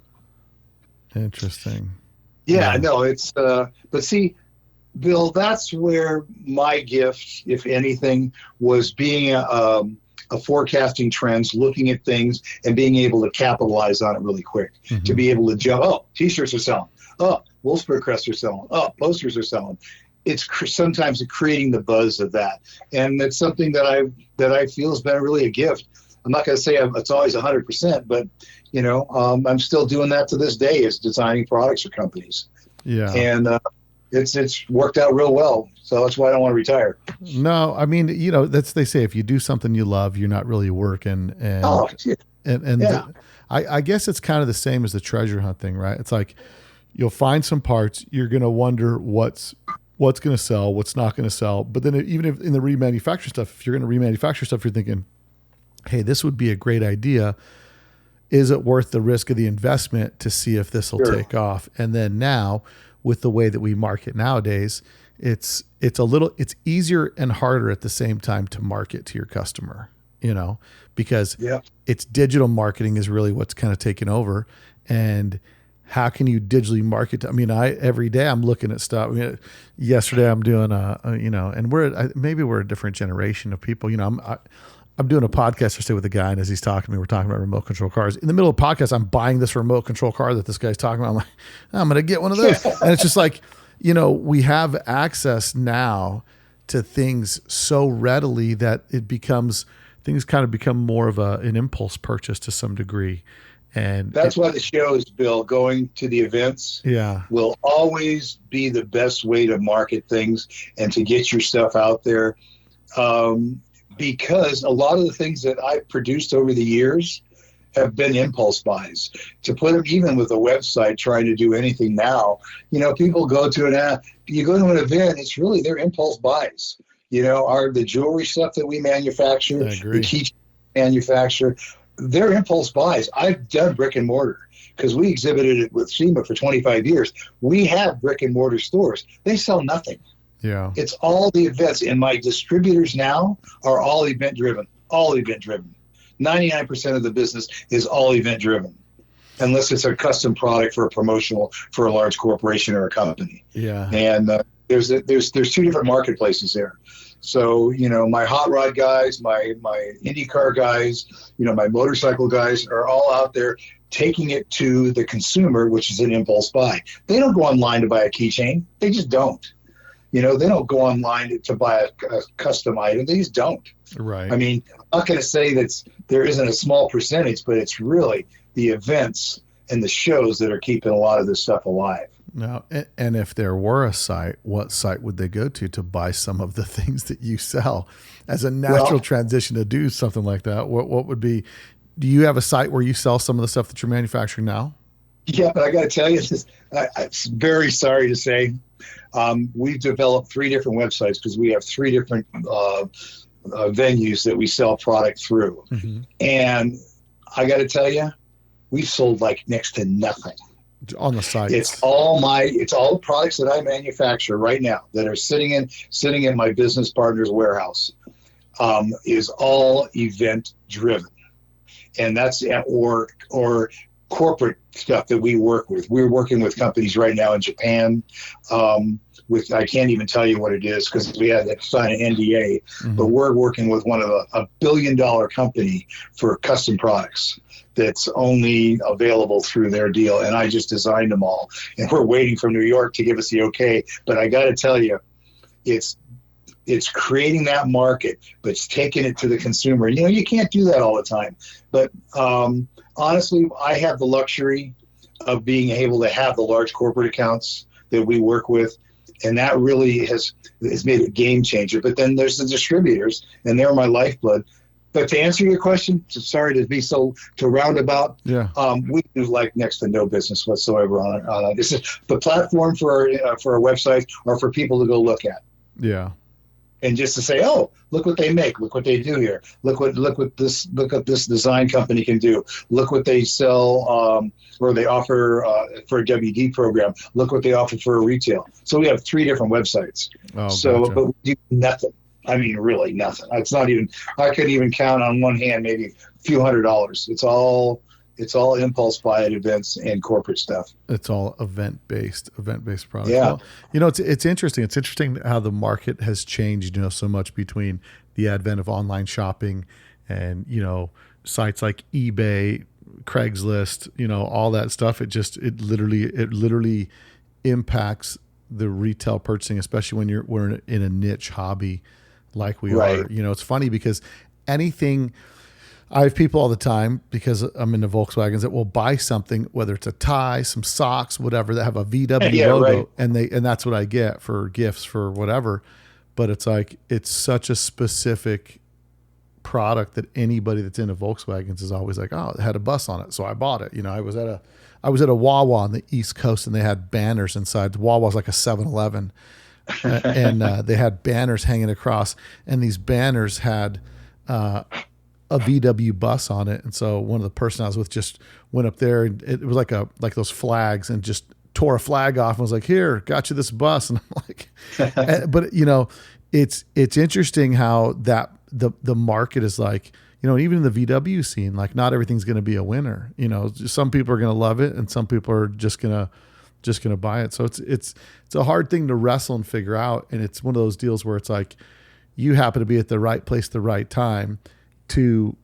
Interesting. Yeah, no, it's but see, Bill, that's where my gift, if anything, was being a forecasting trends, looking at things, and being able to capitalize on it really quick. Mm-hmm. To be able to jump. Oh, T-shirts are selling. Oh, Wolfsburg crests are selling. Oh, posters are selling. It's sometimes creating the buzz of that, and it's something that I feel has been really a gift. I'm not going to say it's always 100%, but I'm still doing that to this day, is designing products for companies. Yeah, and it's worked out real well. So that's why I don't want to retire. No, I mean, they say if you do something you love, you're not really working. I guess it's kind of the same as the treasure hunt thing, right? It's like, you'll find some parts, you're going to wonder what's going to sell, what's not going to sell. But then even if in the remanufacture stuff, if you're going to remanufacture stuff, you're thinking, hey, this would be a great idea. Is it worth the risk of the investment to see if this will take off? And then now, with the way that we market nowadays, it's easier and harder at the same time to market to your customer, because it's digital marketing is really what's kind of taken over. And how can you digitally market? Every day I'm looking at stuff. Yesterday I'm doing and maybe we're a different generation of people. I'm doing a podcast yesterday with a guy, and as he's talking to me, we're talking about remote control cars. In the middle of the podcast, I'm buying this remote control car that this guy's talking about. I'm like, I'm going to get one of those. And it's just like, we have access now to things so readily that things kind of become more of an impulse purchase to some degree. And that's why the shows, Bill, going to the events will always be the best way to market things and to get your stuff out there. Because a lot of the things that I've produced over the years have been impulse buys. To put them even with a website trying to do anything now, people go to an event, it's really their impulse buys. The jewelry stuff that we manufacture, the key manufacture, they're impulse buys. I've done brick and mortar because we exhibited it with SEMA for 25 years. We have brick and mortar stores. They sell nothing. Yeah. It's all the events, and my distributors now are all event driven. 99% of the business is all event driven, unless it's a custom product for a promotional for a large corporation or a company. Yeah. And there's two different marketplaces there. So, my hot rod guys, my IndyCar guys, my motorcycle guys are all out there taking it to the consumer, which is an impulse buy. They don't go online to buy a keychain. They just don't. They don't go online to buy a custom item. They just don't. Right. I'm not going to say that there isn't a small percentage, but it's really the events and the shows that are keeping a lot of this stuff alive. Now, and if there were a site, what site would they go to buy some of the things that you sell as a natural transition to do something like that? What would be, do you have a site where you sell some of the stuff that you're manufacturing now? Yeah, but I got to tell you, I'm very sorry to say, we've developed 3 different websites because we have 3 different venues that we sell product through. Mm-hmm. And I got to tell you, we've sold like next to nothing on the site. It's all the products that I manufacture right now that are sitting in my business partner's warehouse, is all event driven. And that's or corporate stuff that we work with. We're working with companies right now in Japan. I can't even tell you what it is because we had to sign an NDA. Mm-hmm. But we're working with one of a $1 billion company for custom products that's only available through their deal. And I just designed them all. And we're waiting for New York to give us the okay. But I got to tell you, it's creating that market, but it's taking it to the consumer. You can't do that all the time. But honestly, I have the luxury of being able to have the large corporate accounts that we work with And that really has made a game changer. But then there's the distributors, and they're my lifeblood. But to answer your question, sorry to be so roundabout. Yeah. We do like next to no business whatsoever on it. This is the platform for our website, or for people to go look at. Yeah. And just to say, oh, look what they make, look what they do here, look what this design company can do, look what they sell or they offer for a WD program, look what they offer for a retail. So we have 3 different websites. Oh, so gotcha. but we do nothing. I mean, really nothing. It's not even. I couldn't even count on one hand maybe a few $100s. It's all impulse buy at events and corporate stuff. It's all event-based products. Yeah. Well, it's interesting. It's interesting how the market has changed, so much between the advent of online shopping and, sites like eBay, Craigslist, all that stuff. It literally impacts the retail purchasing, especially when we're in a niche hobby like we Right. are. It's funny because I have people all the time, because I'm into Volkswagens, that will buy something, whether it's a tie, some socks, whatever, that have a VW logo, right. and that's what I get for gifts for whatever. But it's like, it's such a specific product that anybody that's into Volkswagens is always like, oh, it had a bus on it, so I bought it. I was at a Wawa on the East Coast, and they had banners inside. Wawa's like a 7-Eleven, and they had banners hanging across, and these banners had a VW bus on it. And so one of the person I was with just went up there, and it was like those flags, and just tore a flag off and was like, here, got you this bus. And I'm like, but it's interesting how that the market is like, even in the VW scene, like not everything's going to be a winner. Some people are going to love it, and some people are just going to buy it. So it's a hard thing to wrestle and figure out. And it's one of those deals where it's like, you happen to be at the right place at the right time to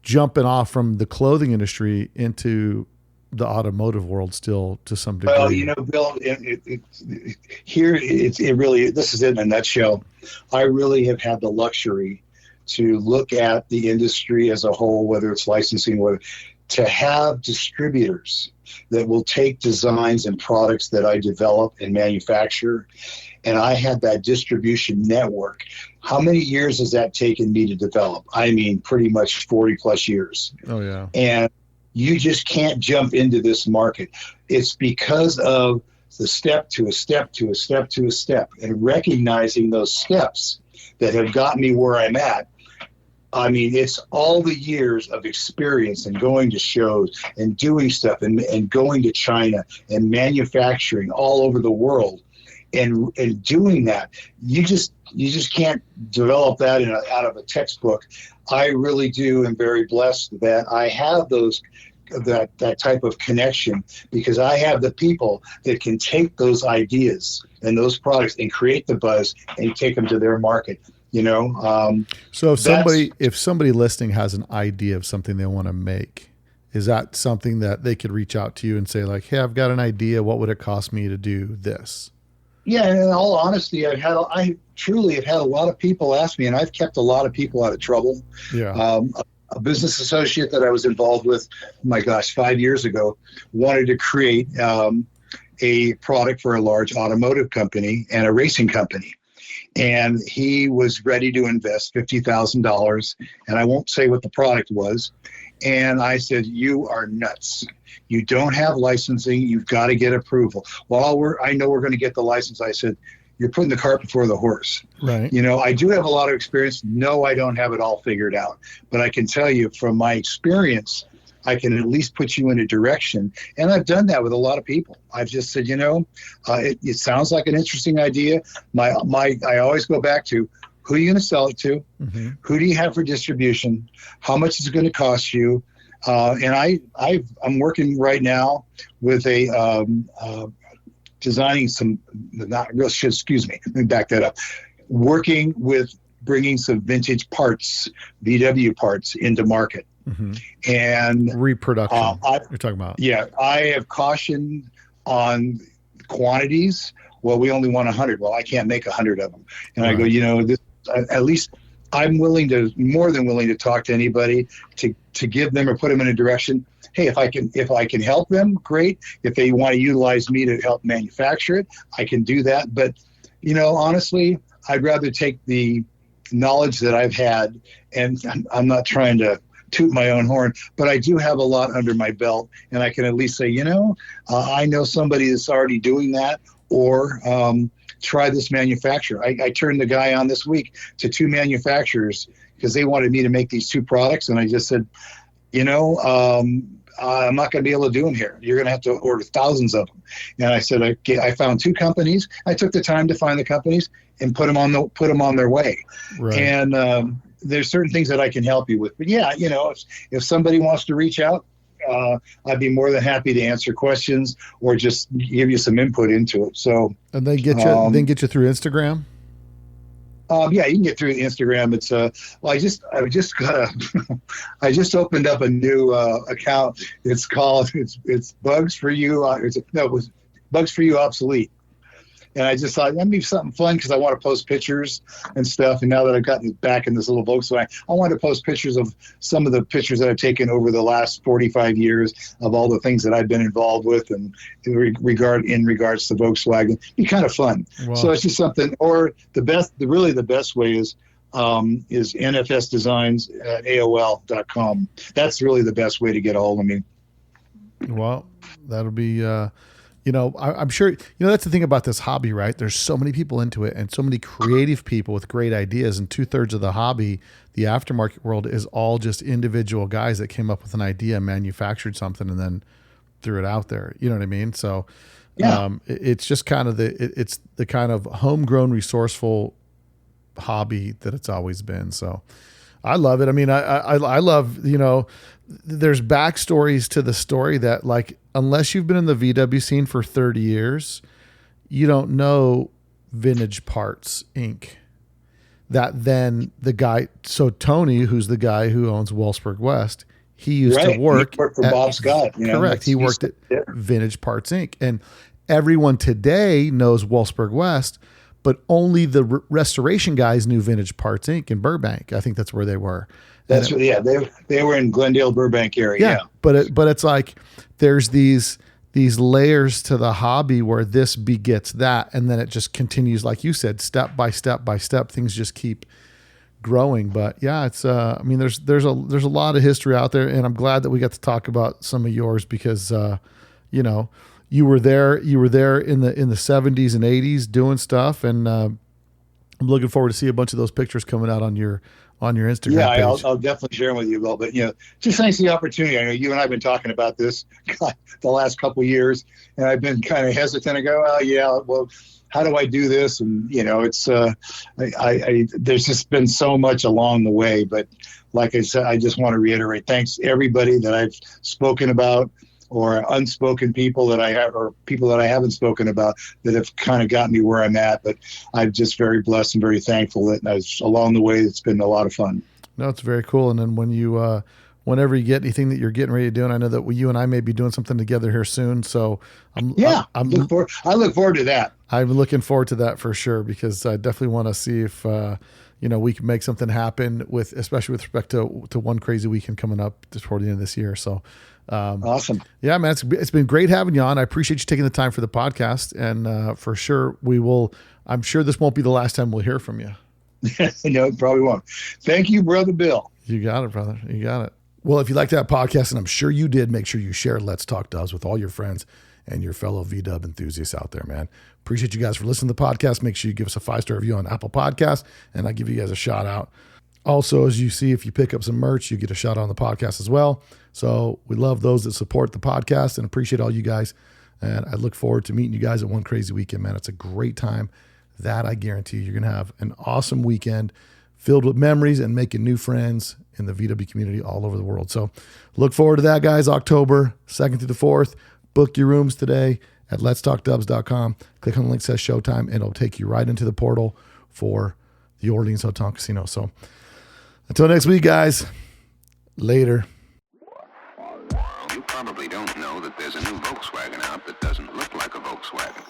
jumping off from the clothing industry into the automotive world still to some degree. Well, Bill, it really, this is it in a nutshell. I really have had the luxury to look at the industry as a whole, whether it's licensing, to have distributors that will take designs and products that I develop and manufacture. And I had that distribution network. How many years has that taken me to develop? I mean, pretty much 40 plus years. Oh, yeah. And you just can't jump into this market. It's because of the step to a step to a step to a step, and recognizing those steps that have got me where I'm at. I mean, it's all the years of experience and going to shows and doing stuff and going to China and manufacturing all over the world. And doing that, you just can't develop that out of a textbook. I really do am very blessed that I have that type of connection, because I have the people that can take those ideas and those products and create the buzz and take them to their market. So if somebody listening has an idea of something they want to make, is that something that they could reach out to you and say like, hey, I've got an idea. What would it cost me to do this? Yeah, and in all honesty, I truly have had a lot of people ask me, and I've kept a lot of people out of trouble. Yeah. A business associate that I was involved with, 5 years ago, wanted to create a product for a large automotive company and a racing company. And he was ready to invest $50,000, and I won't say what the product was. And I said, you are nuts. You don't have licensing. You've got to get approval. Well, I know we're going to get the license. I said, you're putting the cart before the horse. Right. I do have a lot of experience. No, I don't have it all figured out. But I can tell you from my experience, I can at least put you in a direction. And I've done that with a lot of people. I've just said, it sounds like an interesting idea. I always go back to, who are you going to sell it to? Mm-hmm. Who do you have for distribution? How much is it going to cost you? And I'm working right now with designing some, not real, excuse me, let me back that up. Working with bringing some vintage parts, VW parts into market. Mm-hmm. And reproduction you're talking about. Yeah, I have cautioned on quantities. Well, we only want 100. Well, I can't make 100 of them. And right. I go, this, at least I'm more than willing to talk to anybody to give them or put them in a direction. Hey, if I can help them, great. If they want to utilize me to help manufacture it, I can do that. But, honestly, I'd rather take the knowledge that I've had, and I'm not trying to toot my own horn, but I do have a lot under my belt, and I can at least say, I know somebody that's already doing that, or try this manufacturer. I turned the guy on this week to 2 manufacturers because they wanted me to make these 2 products, and I just said, I'm not going to be able to do them here. You're going to have to order thousands of them. And I said, I found 2 companies. I took the time to find the companies and put them on their way. Right. And there's certain things that I can help you with. But yeah, if somebody wants to reach out, I'd be more than happy to answer questions or just give you some input into it. So, and they get you through Instagram. Yeah, you can get through Instagram. It's I just opened up a new account. It's called it's Bugs for You. It was Bugs for You Obsolete. And I just thought that'd be something fun because I want to post pictures and stuff. And now that I've gotten back in this little Volkswagen, I want to post pictures of some of the pictures that I've taken over the last 45 years of all the things that I've been involved with, and in regards to Volkswagen. Be kind of fun. Wow. So it's just something. Or the best way is nfsdesigns@aol.com. That's really the best way to get a hold of me. Well, that'll be. I'm sure, that's the thing about this hobby, right? There's so many people into it and so many creative people with great ideas, and 2/3 of the hobby, the aftermarket world, is all just individual guys that came up with an idea, manufactured something, and then threw it out there. You know what I mean? So yeah. It's just kind of it's the kind of homegrown, resourceful hobby that it's always been. So I love it. I mean, I love, there's backstories to the story that, like, unless you've been in the VW scene for 30 years, you don't know Vintage Parts Inc. That then the guy, so Tony, who's the guy who owns Wellsburg West, he used to work for Bob Scott. Correct. He worked at Vintage Parts Inc. And everyone today knows Wellsburg West, but only the restoration guys knew Vintage Parts Inc. in Burbank. I think that's where they were. They were in Glendale, Burbank area. Yeah. But it's like there's these layers to the hobby where this begets that, and then it just continues, like you said, step by step by step. Things just keep growing. But yeah, it's there's a lot of history out there, and I'm glad that we got to talk about some of yours because you were there in the 70s and 80s doing stuff, and I'm looking forward to see a bunch of those pictures coming out on your Instagram page. I'll definitely share them with you, Bill. But just thanks for the opportunity. I know you and I have been talking about this the last couple of years, and I've been kind of hesitant to go, well, how do I do this? And it's there's just been so much along the way. But like I said, I just want to reiterate, thanks to everybody that I've spoken about, or unspoken people that I have, or people that I haven't spoken about that have kind of got me where I'm at. But I'm just very blessed and very thankful that along the way, it's been a lot of fun. No, it's very cool. And then when you, whenever you get anything that you're getting ready to do, and I know that you and I may be doing something together here soon. So I look forward to that. I'm looking forward to that for sure, because I definitely want to see if, we can make something happen especially with respect to one crazy weekend coming up toward the end of this year. So, awesome. Yeah, man, it's been great having you on. I appreciate you taking the time for the podcast, and for sure I'm sure this won't be the last time we'll hear from you. No, it probably won't. Thank you, Brother Bill. You got it, brother. You got it. Well, if you liked that podcast, and I'm sure you did, make sure you share Let's Talk Dubs with all your friends and your fellow VW enthusiasts out there, man. Appreciate you guys for listening to the podcast. Make sure you give us a 5-star review on Apple Podcasts, and I'll give you guys a shout out. Also, as you see, if you pick up some merch, you get a shout out on the podcast as well. So we love those that support the podcast and appreciate all you guys. And I look forward to meeting you guys at One Crazy Weekend, man. It's a great time. That I guarantee you're going to have an awesome weekend filled with memories and making new friends in the VW community all over the world. So look forward to that, guys. October 2nd through the 4th. Book your rooms today at letstalkdubs.com. Click on the link that says Showtime, and it'll take you right into the portal for the Orleans Hotel Casino. So until next week, guys, later. You probably don't know that there's a new Volkswagen out that doesn't look like a Volkswagen.